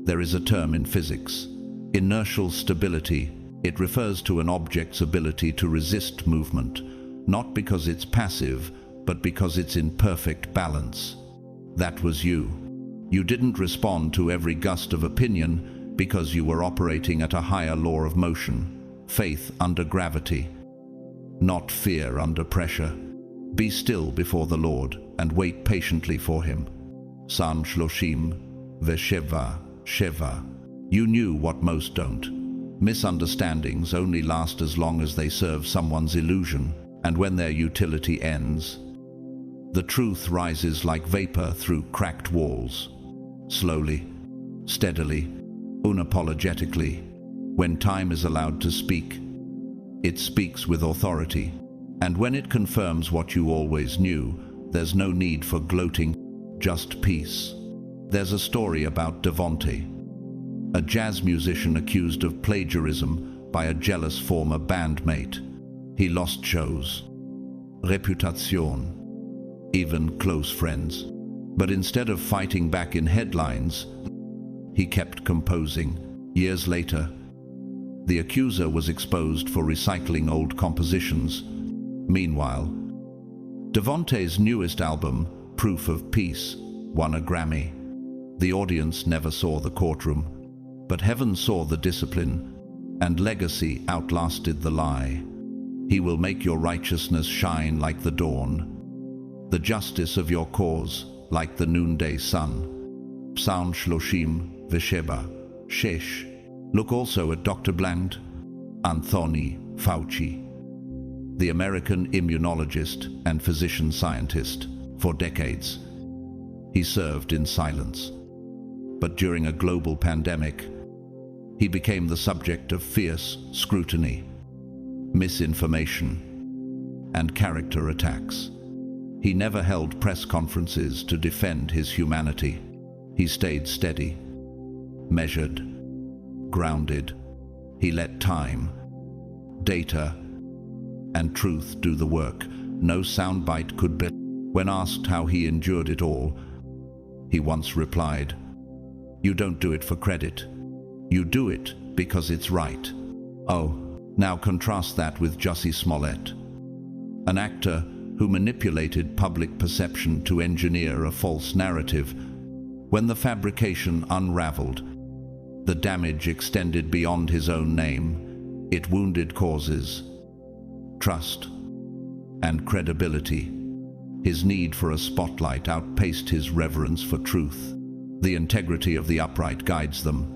S1: There is a term in physics, inertial stability. It refers to an object's ability to resist movement, not because it's passive, but because it's in perfect balance. That was you. You didn't respond to every gust of opinion because you were operating at a higher law of motion, faith under gravity, not fear under pressure. Be still before the Lord and wait patiently for him. Psalm 37:7. You knew what most don't. Misunderstandings only last as long as they serve someone's illusion, and when their utility ends, the truth rises like vapor through cracked walls. Slowly, steadily, unapologetically. When time is allowed to speak, it speaks with authority. And when it confirms what you always knew, there's no need for gloating, just peace. There's a story about Devonte, a jazz musician accused of plagiarism by a jealous former bandmate. He lost shows, reputation, even close friends. But instead of fighting back in headlines, he kept composing. Years later, the accuser was exposed for recycling old compositions. Meanwhile, Devonte's newest album, Proof of Peace, won a Grammy. The audience never saw the courtroom, But heaven saw the discipline, and legacy outlasted the lie. He will make your righteousness shine like the dawn, the justice of your cause like the noonday sun. Psalm Shloshim Vesheba Shesh. Look also at Dr. Bland, Anthony Fauci, the American immunologist and physician-scientist. For decades, he served in silence. But during a global pandemic, he became the subject of fierce scrutiny, misinformation, and character attacks. He never held press conferences to defend his humanity. He stayed steady, measured, grounded. He let time, data, and truth do the work. No soundbite could be. When asked how he endured it all, he once replied, "You don't do it for credit. You do it because it's right." Oh, now contrast that with Jussie Smollett, an actor who manipulated public perception to engineer a false narrative. When the fabrication unraveled, the damage extended beyond his own name. It wounded causes, trust, and credibility. His need for a spotlight outpaced his reverence for truth. The integrity of the upright guides them,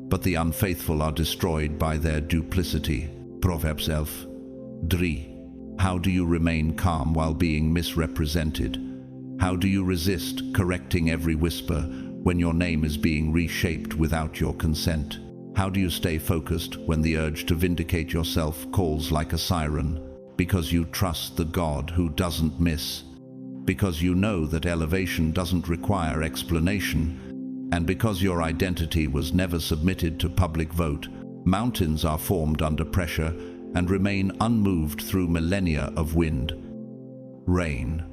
S1: but the unfaithful are destroyed by their duplicity. Proverbs 11:3. How do you remain calm while being misrepresented? How do you resist correcting every whisper when your name is being reshaped without your consent? How do you stay focused when the urge to vindicate yourself calls like a siren? Because you trust the God who doesn't miss. Because you know that elevation doesn't require explanation. And because your identity was never submitted to public vote. Mountains are formed under pressure and remain unmoved through millennia of wind, rain,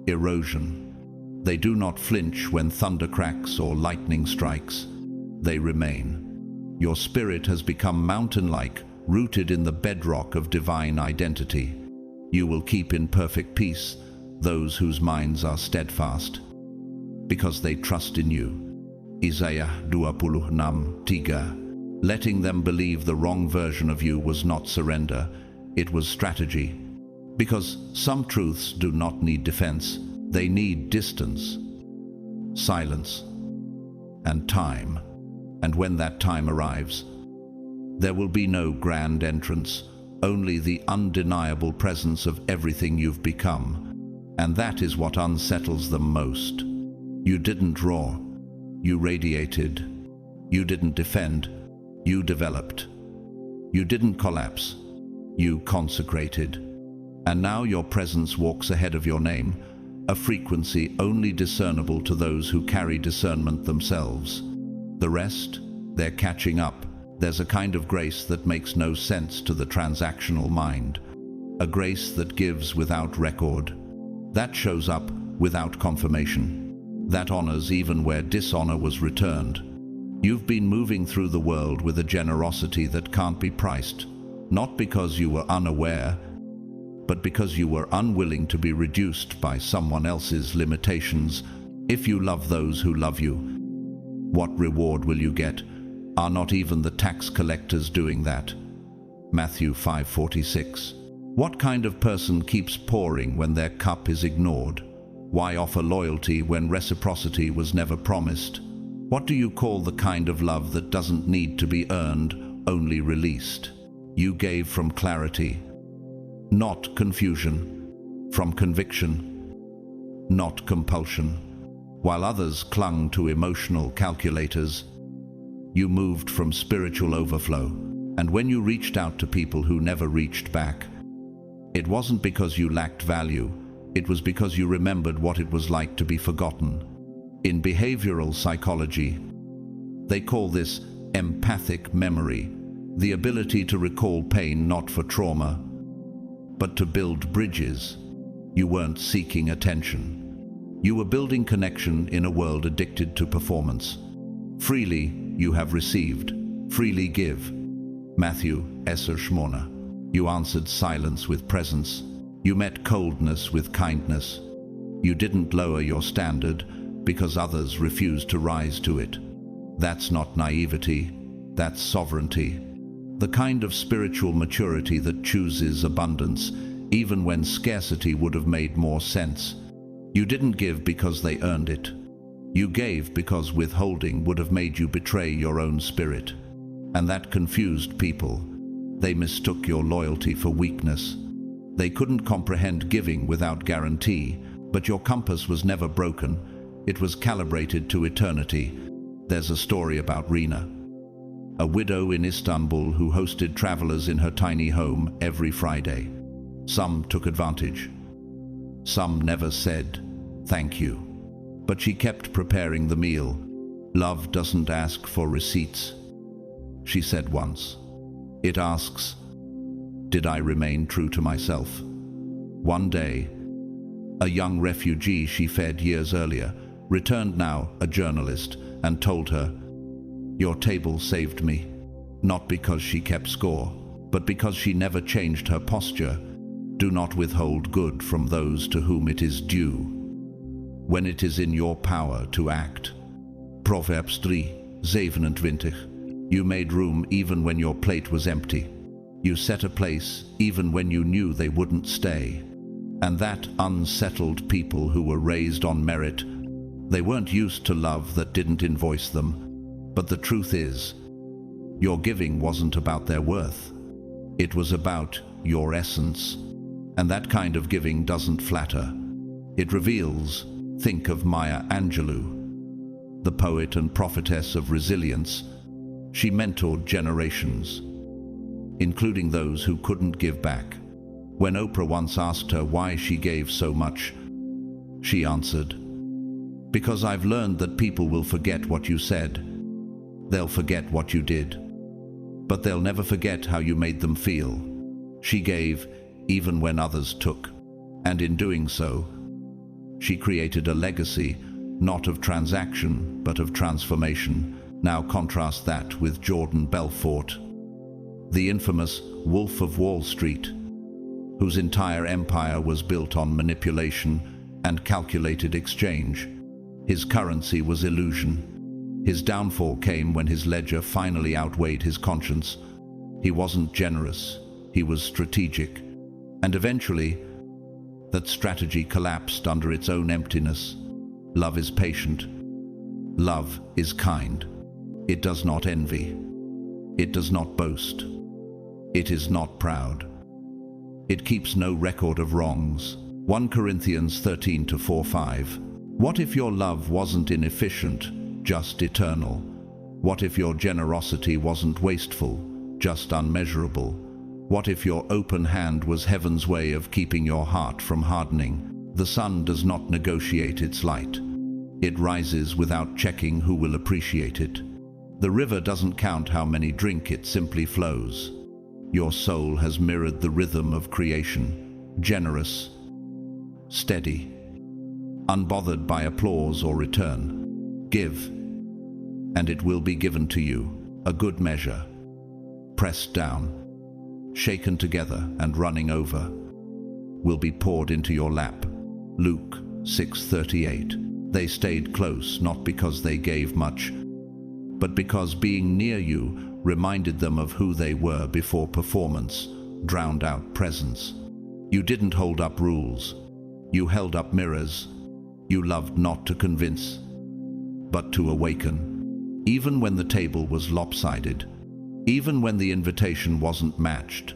S1: erosion. They do not flinch when thunder cracks or lightning strikes. They remain. Your spirit has become mountain-like, rooted in the bedrock of divine identity. You will keep in perfect peace those whose minds are steadfast, because they trust in you. Isaiah 26:3. Letting them believe the wrong version of you was not surrender, it was strategy. Because some truths do not need defense, they need distance, silence, and time. And when that time arrives, there will be no grand entrance, only the undeniable presence of everything you've become. And that is what unsettles them most. You didn't roar, you radiated. You didn't defend, you developed. You didn't collapse, you consecrated. And now your presence walks ahead of your name, a frequency only discernible to those who carry discernment themselves. The rest, they're catching up. There's a kind of grace that makes no sense to the transactional mind. A grace that gives without record. That shows up without confirmation. That honors even where dishonor was returned. You've been moving through the world with a generosity that can't be priced, not because you were unaware, but because you were unwilling to be reduced by someone else's limitations. If you love those who love you, what reward will you get? Are not even the tax collectors doing that? Matthew 5:46. What kind of person keeps pouring when their cup is ignored? Why offer loyalty when reciprocity was never promised? What do you call the kind of love that doesn't need to be earned, only released? You gave from clarity, not confusion, from conviction, not compulsion. While others clung to emotional calculators, you moved from spiritual overflow. And when you reached out to people who never reached back, it wasn't because you lacked value, it was because you remembered what it was like to be forgotten. In behavioral psychology, they call this empathic memory, the ability to recall pain not for trauma, but to build bridges. You weren't seeking attention. You were building connection in a world addicted to performance. Freely you have received, freely give. Matthew 10:8. You answered silence with presence. You met coldness with kindness. You didn't lower your standard because others refused to rise to it. That's not naivety, that's sovereignty. The kind of spiritual maturity that chooses abundance, even when scarcity would have made more sense. You didn't give because they earned it. You gave because withholding would have made you betray your own spirit. And that confused people. They mistook your loyalty for weakness. They couldn't comprehend giving without guarantee, but your compass was never broken. It was calibrated to eternity. There's a story about Rina, a widow in Istanbul who hosted travelers in her tiny home every Friday. Some took advantage. Some never said, "Thank you." But she kept preparing the meal. Love doesn't ask for receipts, she said once. It asks, did I remain true to myself? One day, a young refugee she fed years earlier returned, now a journalist, and told her, "Your table saved me," not because she kept score, but because she never changed her posture. Do not withhold good from those to whom it is due, when it is in your power to act. Proverbs 3:27. You made room even when your plate was empty. You set a place even when you knew they wouldn't stay. And that unsettled people who were raised on merit, they weren't used to love that didn't invoice them. But the truth is, your giving wasn't about their worth. It was about your essence. And that kind of giving doesn't flatter. It reveals. Think of Maya Angelou, the poet and prophetess of resilience. She mentored generations, including those who couldn't give back. When Oprah once asked her why she gave so much, she answered, "Because I've learned that people will forget what you said. They'll forget what you did, but they'll never forget how you made them feel." She gave even when others took, and in doing so, she created a legacy, not of transaction, but of transformation. Now contrast that with Jordan Belfort, the infamous Wolf of Wall Street, whose entire empire was built on manipulation and calculated exchange. His currency was illusion. His downfall came when his ledger finally outweighed his conscience. He wasn't generous, he was strategic. And eventually, that strategy collapsed under its own emptiness. Love is patient. Love is kind. It does not envy. It does not boast. It is not proud. It keeps no record of wrongs. 1 Corinthians 13:4-5. What if your love wasn't inefficient, just eternal? What if your generosity wasn't wasteful, just unmeasurable? What if your open hand was heaven's way of keeping your heart from hardening? The sun does not negotiate its light. It rises without checking who will appreciate it. The river doesn't count how many drink, it simply flows. Your soul has mirrored the rhythm of creation, generous, steady, unbothered by applause or return. Give, and it will be given to you, a good measure, pressed down, shaken together and running over, will be poured into your lap. Luke 6:38. They stayed close not because they gave much, but because being near you reminded them of who they were before performance drowned out presence. You didn't hold up rules. You held up mirrors. You loved not to convince, but to awaken. Even when the table was lopsided, even when the invitation wasn't matched,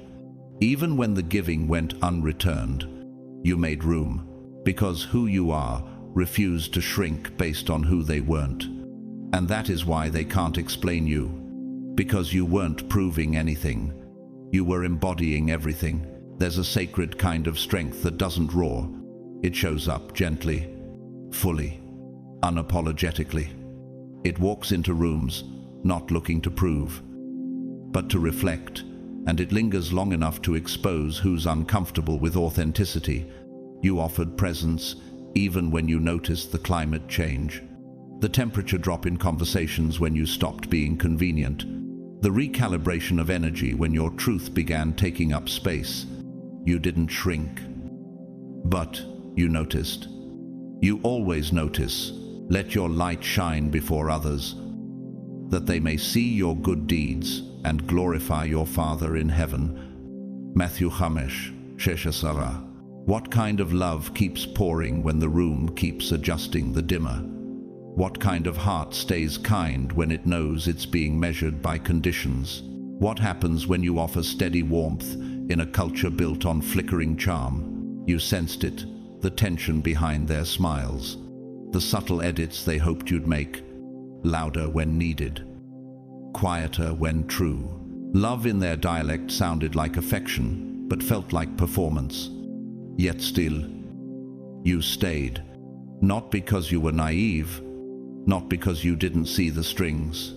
S1: even when the giving went unreturned, you made room, because who you are refused to shrink based on who they weren't. And that is why they can't explain you, because you weren't proving anything. You were embodying everything. There's a sacred kind of strength that doesn't roar. It shows up gently, fully, unapologetically. It walks into rooms, not looking to prove, but to reflect, and it lingers long enough to expose who's uncomfortable with authenticity. You offered presence even when you noticed the climate change, the temperature drop in conversations when you stopped being convenient, the recalibration of energy when your truth began taking up space. You didn't shrink, but you noticed. You always notice. Let your light shine before others. that they may see your good deeds and glorify your Father in heaven. Matthew 5:16. What kind of love keeps pouring when the room keeps adjusting the dimmer? What kind of heart stays kind when it knows it's being measured by conditions? What happens when you offer steady warmth in a culture built on flickering charm? You sensed it, the tension behind their smiles, the subtle edits they hoped you'd make, louder when needed, quieter when true. Love in their dialect sounded like affection, but felt like performance. Yet still, you stayed, not because you were naive, not because you didn't see the strings,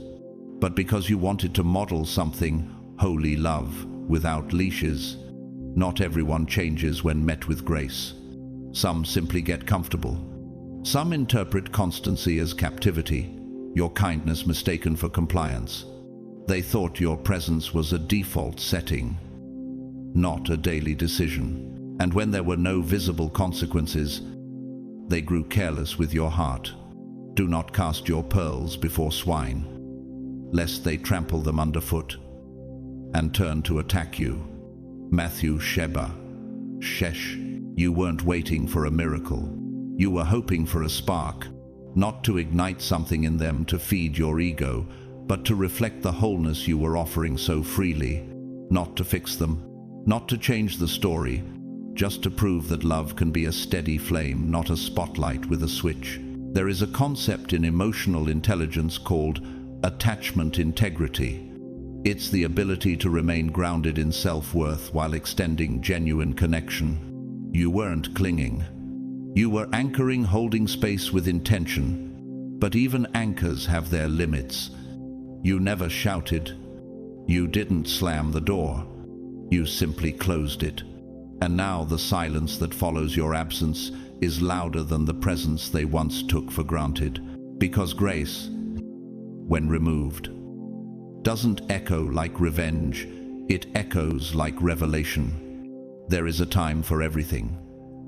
S1: but because you wanted to model something, holy love, without leashes. Not everyone changes when met with grace. Some simply get comfortable. Some interpret constancy as captivity, your kindness mistaken for compliance. They thought your presence was a default setting, not a daily decision. And when there were no visible consequences, they grew careless with your heart. Do not cast your pearls before swine, lest they trample them underfoot and turn to attack you. Matthew 6. You weren't waiting for a miracle. You were hoping for a spark, not to ignite something in them to feed your ego, but to reflect the wholeness you were offering so freely, not to fix them, not to change the story, just to prove that love can be a steady flame, not a spotlight with a switch. There is a concept in emotional intelligence called attachment integrity. It's the ability to remain grounded in self-worth while extending genuine connection. You weren't clinging. You were anchoring, holding space with intention. But even anchors have their limits. You never shouted. You didn't slam the door. You simply closed it. And now the silence that follows your absence is louder than the presence they once took for granted. Because grace, when removed, doesn't echo like revenge, it echoes like revelation. There is a time for everything,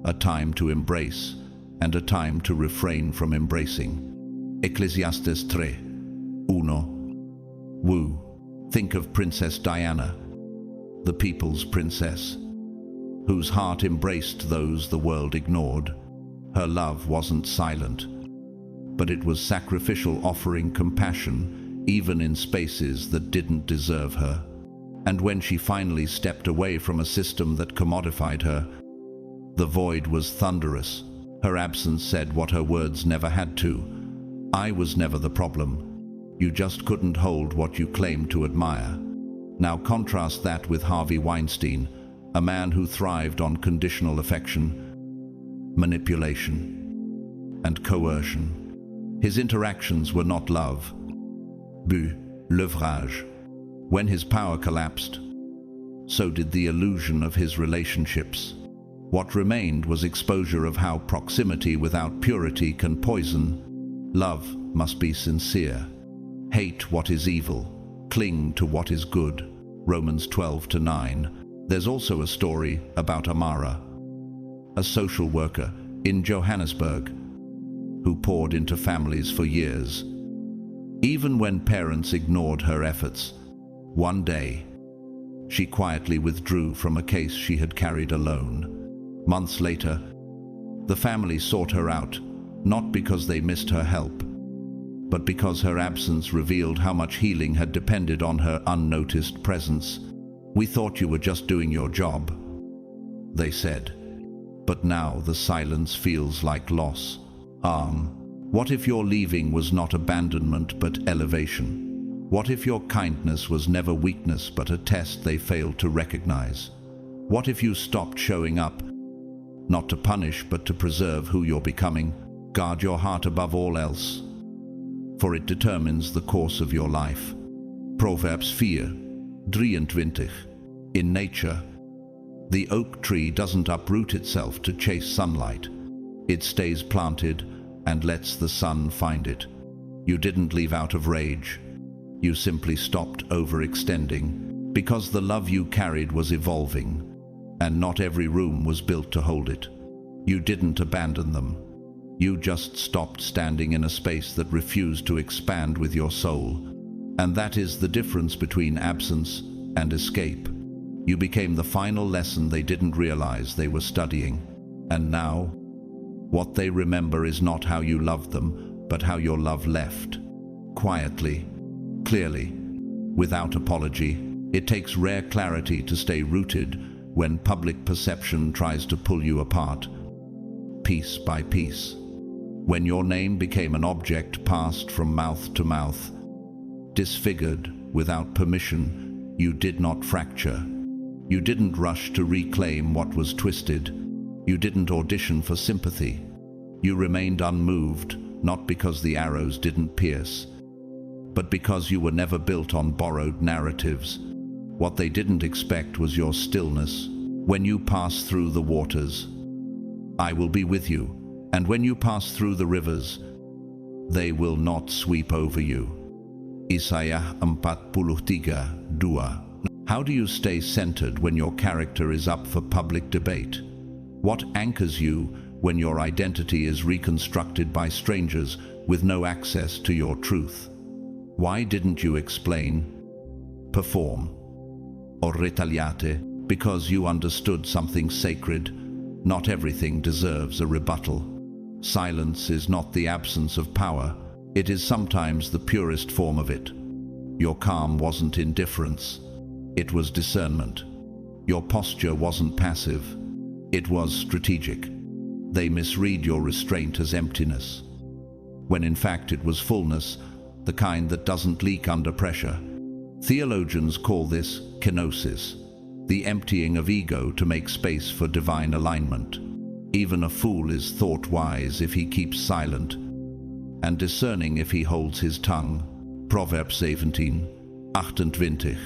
S1: a time to embrace, and a time to refrain from embracing. Ecclesiastes 3:1. Woo. Think of Princess Diana, the people's princess, whose heart embraced those the world ignored. Her love wasn't silent, but it was sacrificial, offering compassion even in spaces that didn't deserve her. And when she finally stepped away from a system that commodified her, the void was thunderous. Her absence said what her words never had to. I was never the problem. You just couldn't hold what you claimed to admire. Now contrast that with Harvey Weinstein, a man who thrived on conditional affection, manipulation, and coercion. His interactions were not love, but levrage. When his power collapsed, so did the illusion of his relationships. What remained was exposure of how proximity without purity can poison. Love must be sincere. Hate what is evil. Cling to what is good. Romans 12:9. There's also a story about Amara, a social worker in Johannesburg, who poured into families for years. Even when parents ignored her efforts, one day, she quietly withdrew from a case she had carried alone. Months later, the family sought her out, not because they missed her help, but because her absence revealed how much healing had depended on her unnoticed presence. We thought you were just doing your job, they said. But now the silence feels like loss. What if your leaving was not abandonment but elevation? What if your kindness was never weakness but a test they failed to recognize? What if you stopped showing up, not to punish but to preserve who you're becoming? Guard your heart above all else, for it determines the course of your life. Proverbs 4:23. In nature, the oak tree doesn't uproot itself to chase sunlight. It stays planted and lets the sun find it. You didn't leave out of rage. You simply stopped overextending, because the love you carried was evolving, and not every room was built to hold it. You didn't abandon them. You just stopped standing in a space that refused to expand with your soul. And that is the difference between absence and escape. You became the final lesson they didn't realize they were studying. And now, what they remember is not how you loved them, but how your love left. Quietly, clearly, without apology. It takes rare clarity to stay rooted when public perception tries to pull you apart, piece by piece. When your name became an object passed from mouth to mouth, disfigured without permission, you did not fracture. You didn't rush to reclaim what was twisted. You didn't audition for sympathy. You remained unmoved, not because the arrows didn't pierce, but because you were never built on borrowed narratives. What they didn't expect was your stillness. When you pass through the waters, I will be with you. And when you pass through the rivers, they will not sweep over you. Isaiah 43:2. How do you stay centered when your character is up for public debate? What anchors you when your identity is reconstructed by strangers with no access to your truth? Why didn't you explain, perform, or retaliate? Because you understood something sacred. Not everything deserves a rebuttal. Silence is not the absence of power. It is sometimes the purest form of it. Your calm wasn't indifference. It was discernment. Your posture wasn't passive. It was strategic. They misread your restraint as emptiness, when in fact it was fullness, the kind that doesn't leak under pressure. Theologians call this kenosis, the emptying of ego to make space for divine alignment. Even a fool is thought wise if he keeps silent, and discerning if he holds his tongue. Proverbs 17:28.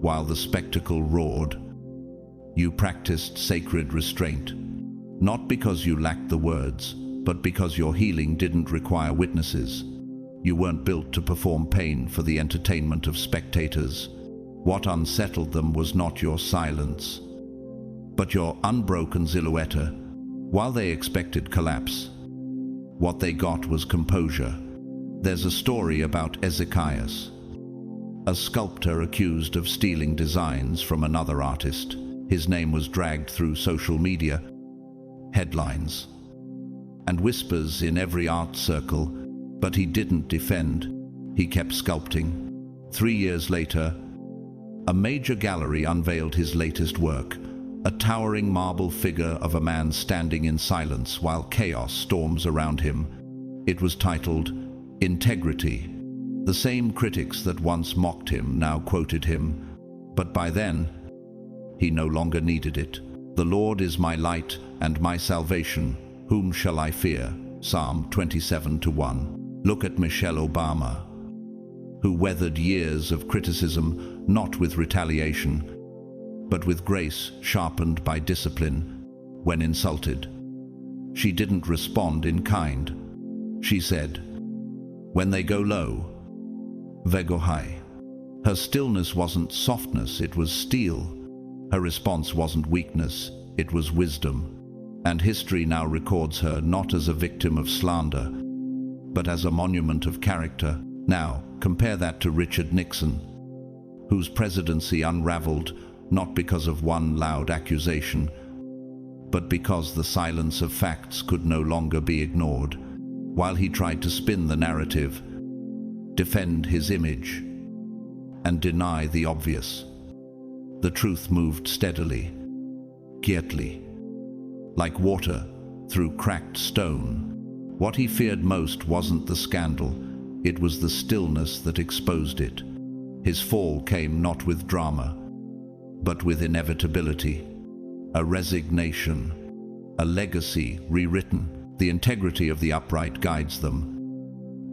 S1: While the spectacle roared, you practiced sacred restraint, not because you lacked the words, but because your healing didn't require witnesses. You weren't built to perform pain for the entertainment of spectators. What unsettled them was not your silence, but your unbroken silhouette. While they expected collapse, what they got was composure. There's a story about Ezekias, a sculptor accused of stealing designs from another artist. His name was dragged through social media, headlines, and whispers in every art circle, but he didn't defend. He kept sculpting. 3 years later, a major gallery unveiled his latest work, a towering marble figure of a man standing in silence while chaos storms around him. It was titled Integrity. The same critics that once mocked him now quoted him, but by then, he no longer needed it. The Lord is my light and my salvation. Whom shall I fear? Psalm 27:1. Look at Michelle Obama, who weathered years of criticism not with retaliation, but with grace sharpened by discipline. When insulted, she didn't respond in kind. She said, "When they go low, they go high." Her stillness wasn't softness, it was steel. Her response wasn't weakness, it was wisdom. And history now records her not as a victim of slander, but as a monument of character. Now, compare that to Richard Nixon, whose presidency unraveled not because of one loud accusation, but because the silence of facts could no longer be ignored. While he tried to spin the narrative, defend his image, and deny the obvious, the truth moved steadily, quietly, like water through cracked stone. What he feared most wasn't the scandal, it was the stillness that exposed it. His fall came not with drama, but with inevitability, a resignation, a legacy rewritten. The integrity of the upright guides them,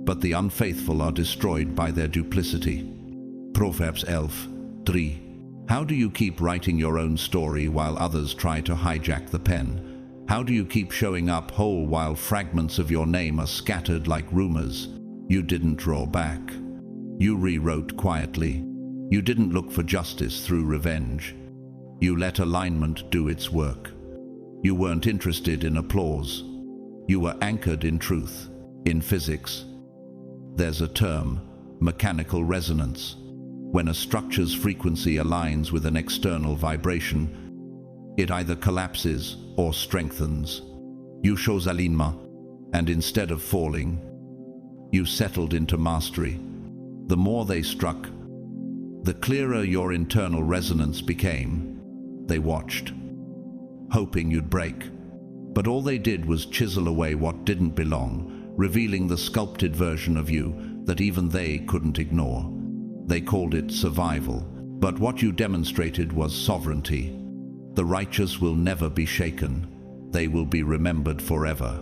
S1: but the unfaithful are destroyed by their duplicity. Proverbs 11:3. How do you keep writing your own story while others try to hijack the pen? How do you keep showing up whole while fragments of your name are scattered like rumors? You didn't draw back. You rewrote quietly. You didn't look for justice through revenge. You let alignment do its work. You weren't interested in applause. You were anchored in truth. In physics, there's a term, mechanical resonance. When a structure's frequency aligns with an external vibration, it either collapses or strengthens. You chose alignement, and instead of falling, you settled into mastery. The more they struck, the clearer your internal resonance became. They watched, hoping you'd break. But all they did was chisel away what didn't belong, revealing the sculpted version of you that even they couldn't ignore. They called it survival, but what you demonstrated was sovereignty. The righteous will never be shaken. They will be remembered forever.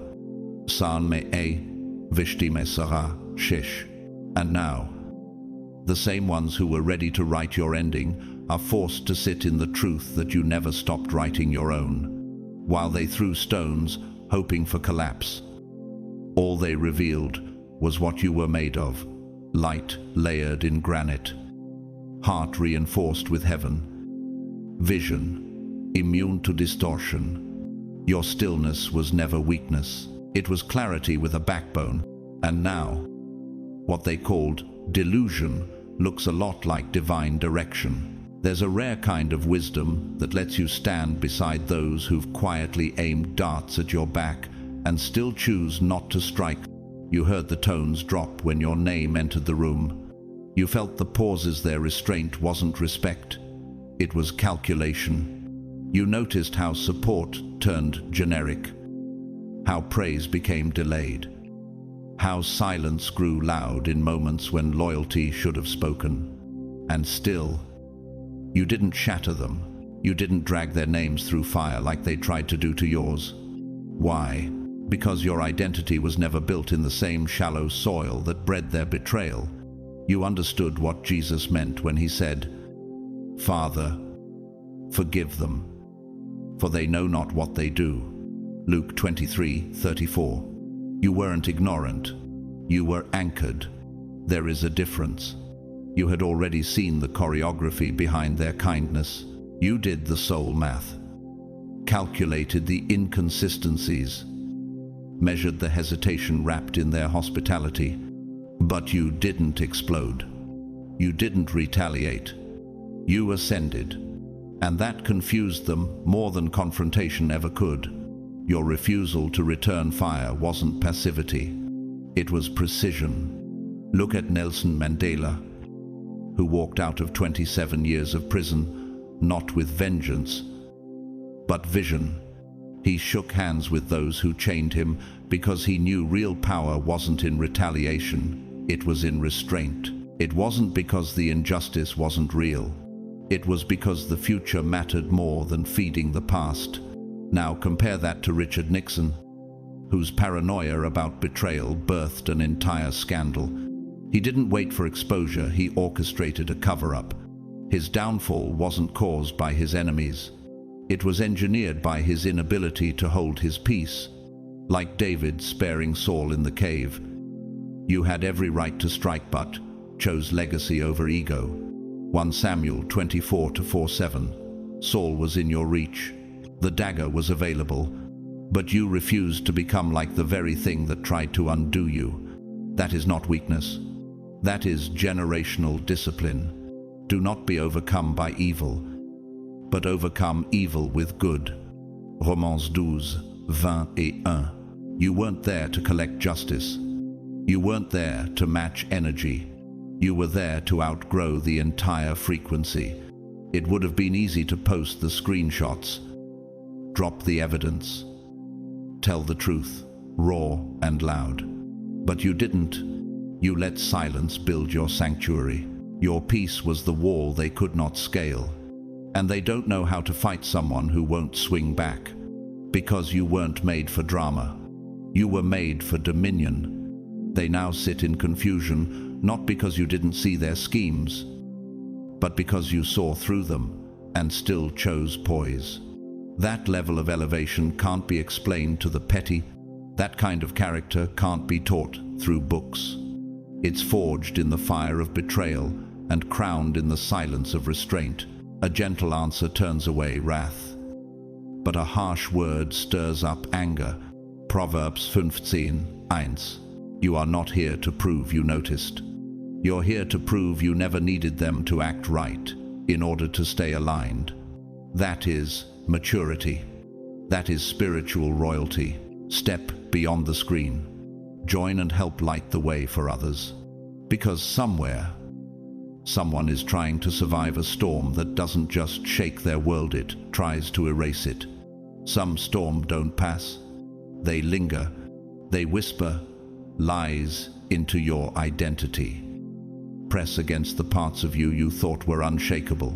S1: San me e, vishti me sara, shish. And now, the same ones who were ready to write your ending are forced to sit in the truth that you never stopped writing your own. While they threw stones, hoping for collapse, all they revealed was what you were made of. Light layered in granite, heart reinforced with heaven, vision immune to distortion. Your stillness was never weakness. It was clarity with a backbone. And now, what they called delusion looks a lot like divine direction. There's a rare kind of wisdom that lets you stand beside those who've quietly aimed darts at your back and still choose not to strike. You heard the tones drop when your name entered the room. You felt the pauses their restraint wasn't respect. It was calculation. You noticed how support turned generic, how praise became delayed, how silence grew loud in moments when loyalty should have spoken. And still, you didn't shatter them. You didn't drag their names through fire like they tried to do to yours. Why? Because your identity was never built in the same shallow soil that bred their betrayal. You understood what Jesus meant when he said, "Father, forgive them, for they know not what they do." Luke 23:34. You weren't ignorant. You were anchored. There is a difference. You had already seen the choreography behind their kindness. You did the soul math, calculated the inconsistencies, measured the hesitation wrapped in their hospitality. But you didn't explode. You didn't retaliate. You ascended. And that confused them more than confrontation ever could. Your refusal to return fire wasn't passivity. It was precision. Look at Nelson Mandela, who walked out of 27 years of prison, not with vengeance, but vision. He shook hands with those who chained him because he knew real power wasn't in retaliation, it was in restraint. It wasn't because the injustice wasn't real. It was because the future mattered more than feeding the past. Now compare that to Richard Nixon, whose paranoia about betrayal birthed an entire scandal. He didn't wait for exposure, he orchestrated a cover-up. His downfall wasn't caused by his enemies. It was engineered by his inability to hold his peace. Like David sparing Saul in the cave. You had every right to strike but chose legacy over ego. 1 Samuel 24:4-7. Saul was in your reach. The dagger was available, but you refused to become like the very thing that tried to undo you. That is not weakness. That is generational discipline. Do not be overcome by evil, but overcome evil with good. Romans 12:20-1. You weren't there to collect justice. You weren't there to match energy. You were there to outgrow the entire frequency. It would have been easy to post the screenshots, drop the evidence, tell the truth, raw and loud. But you didn't. You let silence build your sanctuary. Your peace was the wall they could not scale. And they don't know how to fight someone who won't swing back. Because you weren't made for drama. You were made for dominion. They now sit in confusion, not because you didn't see their schemes, but because you saw through them and still chose poise. That level of elevation can't be explained to the petty. That kind of character can't be taught through books. It's forged in the fire of betrayal and crowned in the silence of restraint. A gentle answer turns away wrath, but a harsh word stirs up anger. Proverbs 15:1. You are not here to prove you noticed. You're here to prove you never needed them to act right in order to stay aligned. That is maturity. That is spiritual royalty. Step beyond the screen. Join and help light the way for others. Because somewhere, someone is trying to survive a storm that doesn't just shake their world, it tries to erase it. Some storms don't pass. They linger. They whisper lies into your identity. Press against the parts of you you thought were unshakable,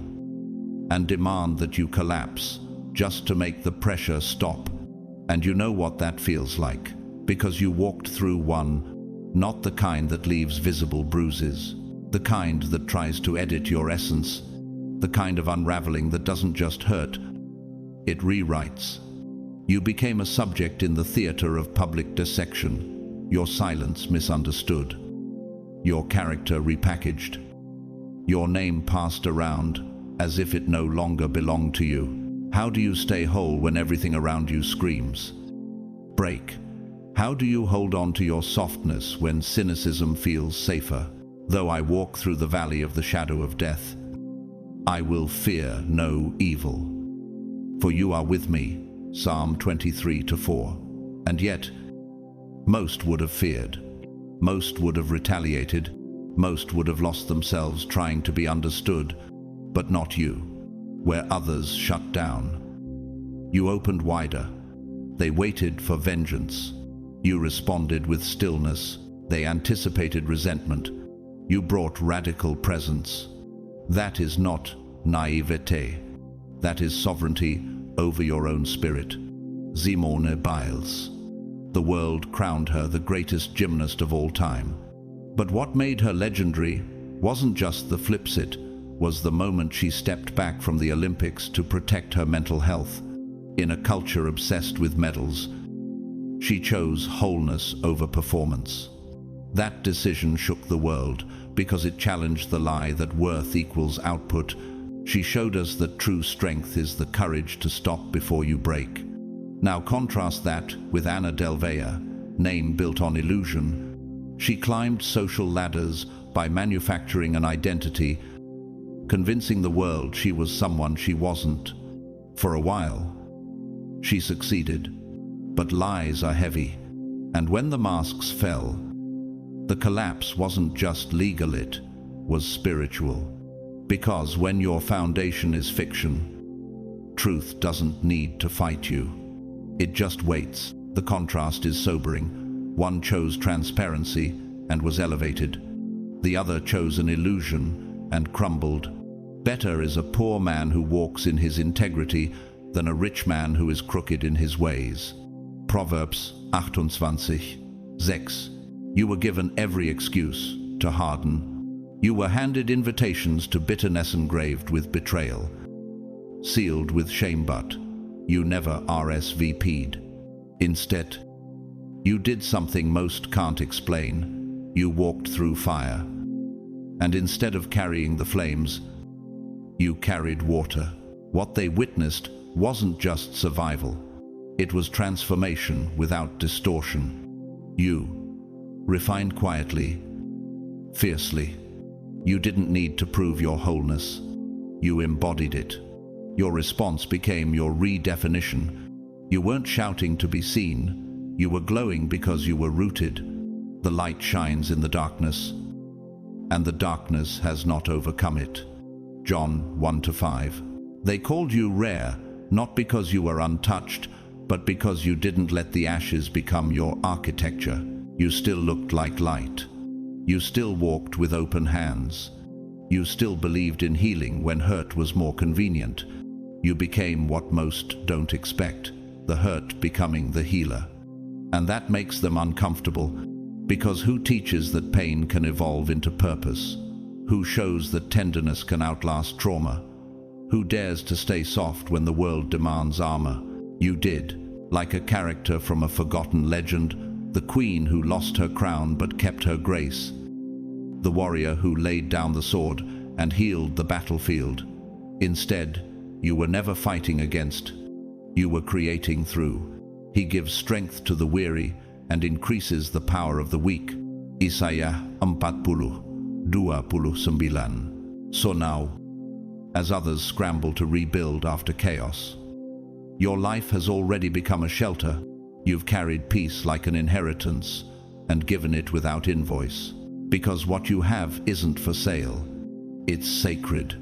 S1: and demand that you collapse just to make the pressure stop. And you know what that feels like, because you walked through one, not the kind that leaves visible bruises, the kind that tries to edit your essence, the kind of unraveling that doesn't just hurt, it rewrites. You became a subject in the theater of public dissection, your silence misunderstood, your character repackaged, your name passed around as if it no longer belonged to you. How do you stay whole when everything around you screams break? How do you hold on to your softness when cynicism feels safer? Though I walk through the valley of the shadow of death, I will fear no evil, for you are with me. Psalm 23:4. And yet, most would have feared. Most would have retaliated. Most would have lost themselves trying to be understood, but not you. Where others shut down, you opened wider. They waited for vengeance. You responded with stillness. They anticipated resentment. You brought radical presence. That is not naivete. That is sovereignty over your own spirit. Simone Biles. The world crowned her the greatest gymnast of all time. But what made her legendary wasn't just the flipsit, was the moment she stepped back from the Olympics to protect her mental health. In a culture obsessed with medals, she chose wholeness over performance. That decision shook the world because it challenged the lie that worth equals output. She showed us that true strength is the courage to stop before you break. Now contrast that with Anna Delvey, name built on illusion. She climbed social ladders by manufacturing an identity, convincing the world she was someone she wasn't. For a while, she succeeded. But lies are heavy, and when the masks fell, the collapse wasn't just legal, it was spiritual. Because when your foundation is fiction, truth doesn't need to fight you. It just waits. The contrast is sobering. One chose transparency and was elevated. The other chose an illusion and crumbled. Better is a poor man who walks in his integrity than a rich man who is crooked in his ways. Proverbs 28:6. You were given every excuse to harden. You were handed invitations to bitterness engraved with betrayal, sealed with shame, but you never RSVP'd. Instead, you did something most can't explain. You walked through fire, and instead of carrying the flames, you carried water. What they witnessed wasn't just survival. It was transformation without distortion. You, refined quietly, fiercely. You didn't need to prove your wholeness. You embodied it. Your response became your redefinition. You weren't shouting to be seen. You were glowing because you were rooted. The light shines in the darkness, and the darkness has not overcome it. John 1-5. They called you rare, not because you were untouched, but because you didn't let the ashes become your architecture. You still looked like light. You still walked with open hands. You still believed in healing when hurt was more convenient. You became what most don't expect, the hurt becoming the healer. And that makes them uncomfortable, because who teaches that pain can evolve into purpose? Who shows that tenderness can outlast trauma? Who dares to stay soft when the world demands armor? You did, like a character from a forgotten legend, the queen who lost her crown but kept her grace, the warrior who laid down the sword and healed the battlefield. Instead, you were never fighting against, you were creating through. He gives strength to the weary and increases the power of the weak. Isaiah 40. 29. So now, as others scramble to rebuild after chaos, your life has already become a shelter. You've carried peace like an inheritance and given it without invoice. Because what you have isn't for sale. It's sacred.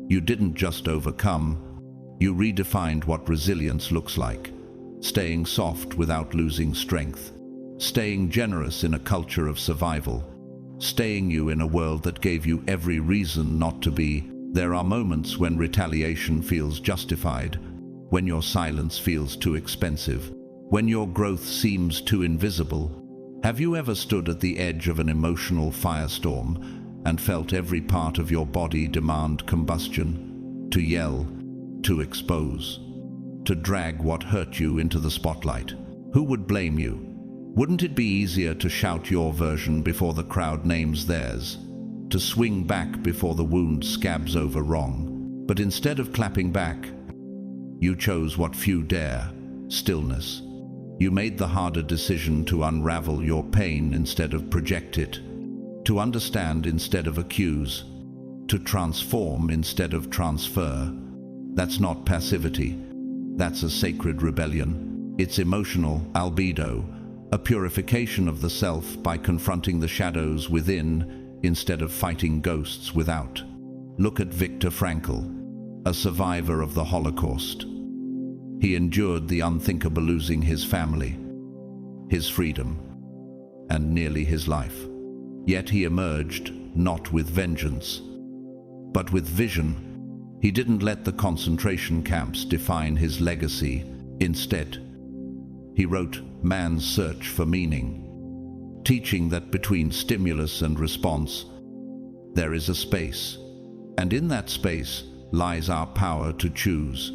S1: You didn't just overcome, you redefined what resilience looks like. Staying soft without losing strength. Staying generous in a culture of survival. Staying you in a world that gave you every reason not to be. There are moments when retaliation feels justified, when your silence feels too expensive, when your growth seems too invisible. Have you ever stood at the edge of an emotional firestorm and felt every part of your body demand combustion? To yell, to expose, to drag what hurt you into the spotlight? Who would blame you? Wouldn't it be easier to shout your version before the crowd names theirs? To swing back before the wound scabs over wrong? But instead of clapping back, you chose what few dare: stillness. You made the harder decision to unravel your pain instead of project it, to understand instead of accuse, to transform instead of transfer. That's not passivity. That's a sacred rebellion. It's emotional albedo, a purification of the self by confronting the shadows within instead of fighting ghosts without. Look at Viktor Frankl, a survivor of the Holocaust. He endured the unthinkable, losing his family, his freedom, and nearly his life. Yet he emerged not with vengeance, but with vision. He didn't let the concentration camps define his legacy. Instead, he wrote Man's Search for Meaning, teaching that between stimulus and response, there is a space, and in that space lies our power to choose.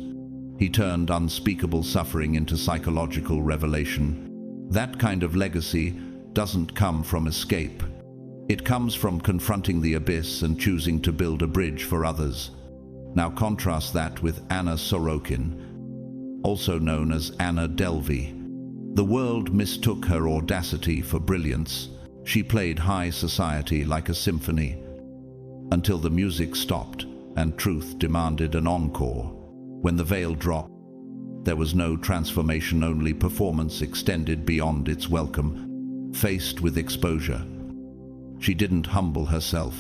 S1: He turned unspeakable suffering into psychological revelation. That kind of legacy doesn't come from escape. It comes from confronting the abyss and choosing to build a bridge for others. Now contrast that with Anna Sorokin, also known as Anna Delvey. The world mistook her audacity for brilliance. She played high society like a symphony, until the music stopped and truth demanded an encore. When the veil dropped, there was no transformation, only performance extended beyond its welcome. Faced with exposure, she didn't humble herself.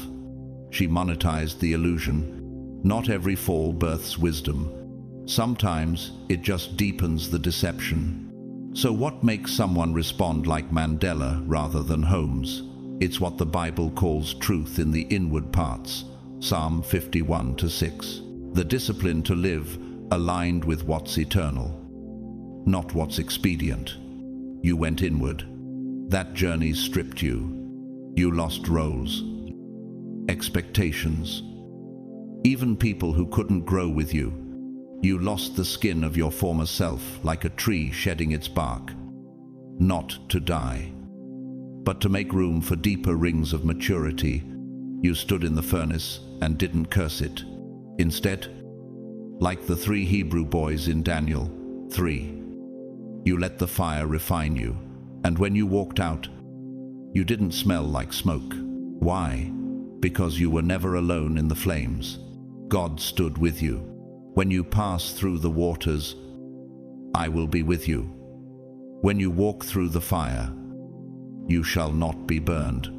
S1: She monetized the illusion. Not every fall births wisdom. Sometimes it just deepens the deception. So what makes someone respond like Mandela rather than Holmes? It's what the Bible calls truth in the inward parts. Psalm 51:6. The discipline to live aligned with what's eternal, not what's expedient. You went inward. That journey stripped you. You lost roles, expectations, even people who couldn't grow with you. You lost the skin of your former self like a tree shedding its bark, not to die, but to make room for deeper rings of maturity. You stood in the furnace and didn't curse it. Instead, like the 3 Hebrew boys in Daniel 3, you let the fire refine you, and when you walked out, you didn't smell like smoke. Why? Because you were never alone in the flames. God stood with you. When you pass through the waters, I will be with you. When you walk through the fire, you shall not be burned.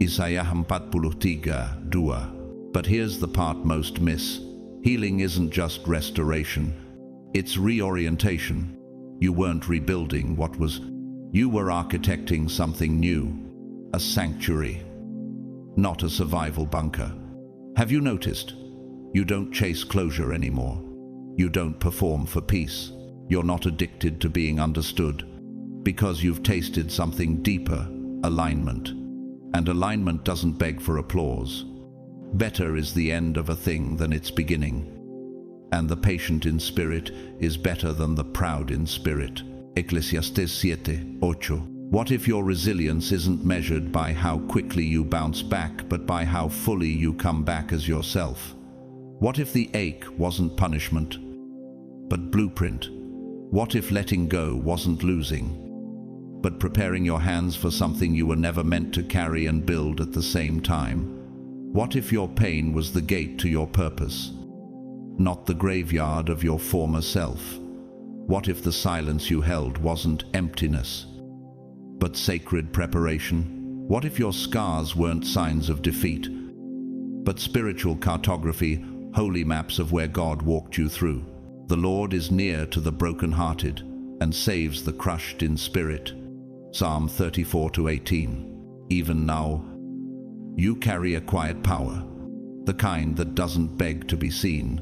S1: Isaiah 43:2. But here's the part most miss. Healing isn't just restoration, it's reorientation. You weren't rebuilding what was. You were architecting something new, a sanctuary, not a survival bunker. Have you noticed? You don't chase closure anymore. You don't perform for peace. You're not addicted to being understood, because you've tasted something deeper, alignment. And alignment doesn't beg for applause. Better is the end of a thing than its beginning. And the patient in spirit is better than the proud in spirit. Ecclesiastes 7:8. What if your resilience isn't measured by how quickly you bounce back, but by how fully you come back as yourself? What if the ache wasn't punishment, but blueprint? What if letting go wasn't losing, but preparing your hands for something you were never meant to carry and build at the same time? What if your pain was the gate to your purpose, not the graveyard of your former self? What if the silence you held wasn't emptiness, but sacred preparation? What if your scars weren't signs of defeat, but spiritual cartography, holy maps of where God walked you through? The Lord is near to the brokenhearted and saves the crushed in spirit. Psalm 34-18. Even now, you carry a quiet power, the kind that doesn't beg to be seen,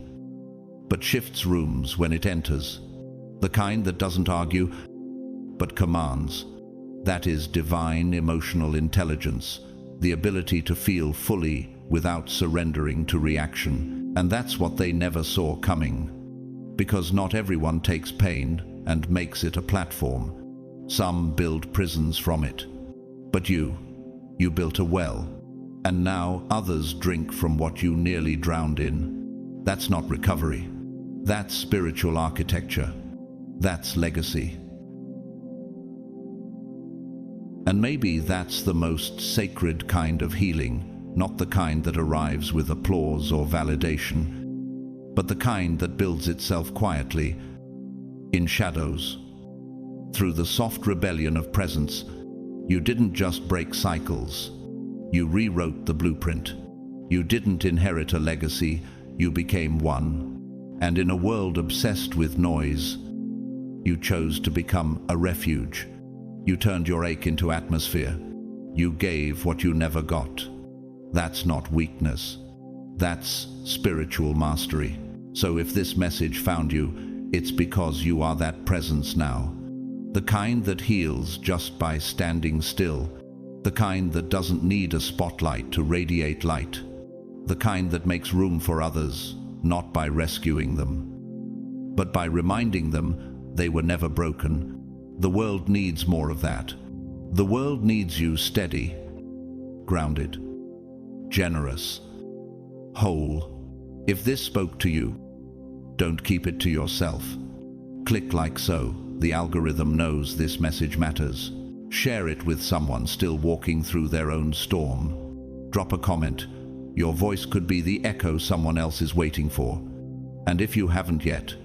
S1: but shifts rooms when it enters, the kind that doesn't argue, but commands. That is divine emotional intelligence, the ability to feel fully without surrendering to reaction. And that's what they never saw coming, because not everyone takes pain and makes it a platform. Some build prisons from it. But you built a well, and now others drink from what you nearly drowned in. That's not recovery. That's spiritual architecture. That's legacy. And maybe that's the most sacred kind of healing, not the kind that arrives with applause or validation, but the kind that builds itself quietly, in shadows. Through the soft rebellion of presence, you didn't just break cycles. You rewrote the blueprint. You didn't inherit a legacy, you became one. And in a world obsessed with noise, you chose to become a refuge. You turned your ache into atmosphere. You gave what you never got. That's not weakness. That's spiritual mastery. So if this message found you, it's because you are that presence now. The kind that heals just by standing still. The kind that doesn't need a spotlight to radiate light. The kind that makes room for others, not by rescuing them, but by reminding them they were never broken. The world needs more of that. The world needs you steady, grounded, generous, whole. If this spoke to you, don't keep it to yourself. Click like so. The algorithm knows this message matters. Share it with someone still walking through their own storm. Drop a comment. Your voice could be the echo someone else is waiting for. And if you haven't yet,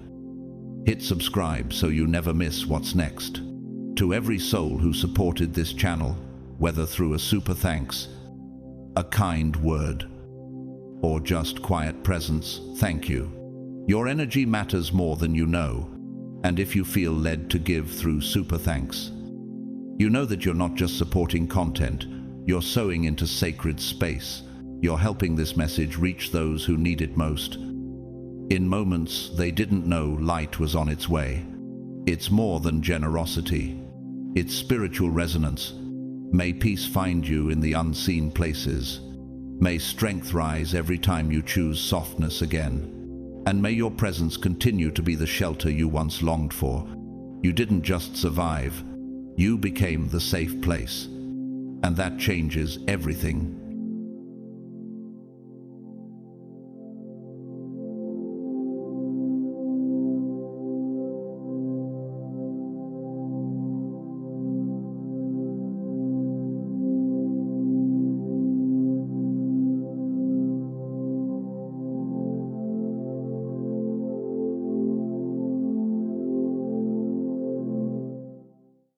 S1: hit subscribe so you never miss what's next. To every soul who supported this channel, whether through a super thanks, a kind word, or just quiet presence, thank you. Your energy matters more than you know. And if you feel led to give through super thanks, you know that you're not just supporting content, you're sowing into sacred space. You're helping this message reach those who need it most. In moments they didn't know light was on its way. It's more than generosity. It's spiritual resonance. May peace find you in the unseen places. May strength rise every time you choose softness again. And may your presence continue to be the shelter you once longed for. You didn't just survive. You became the safe place. And that changes everything.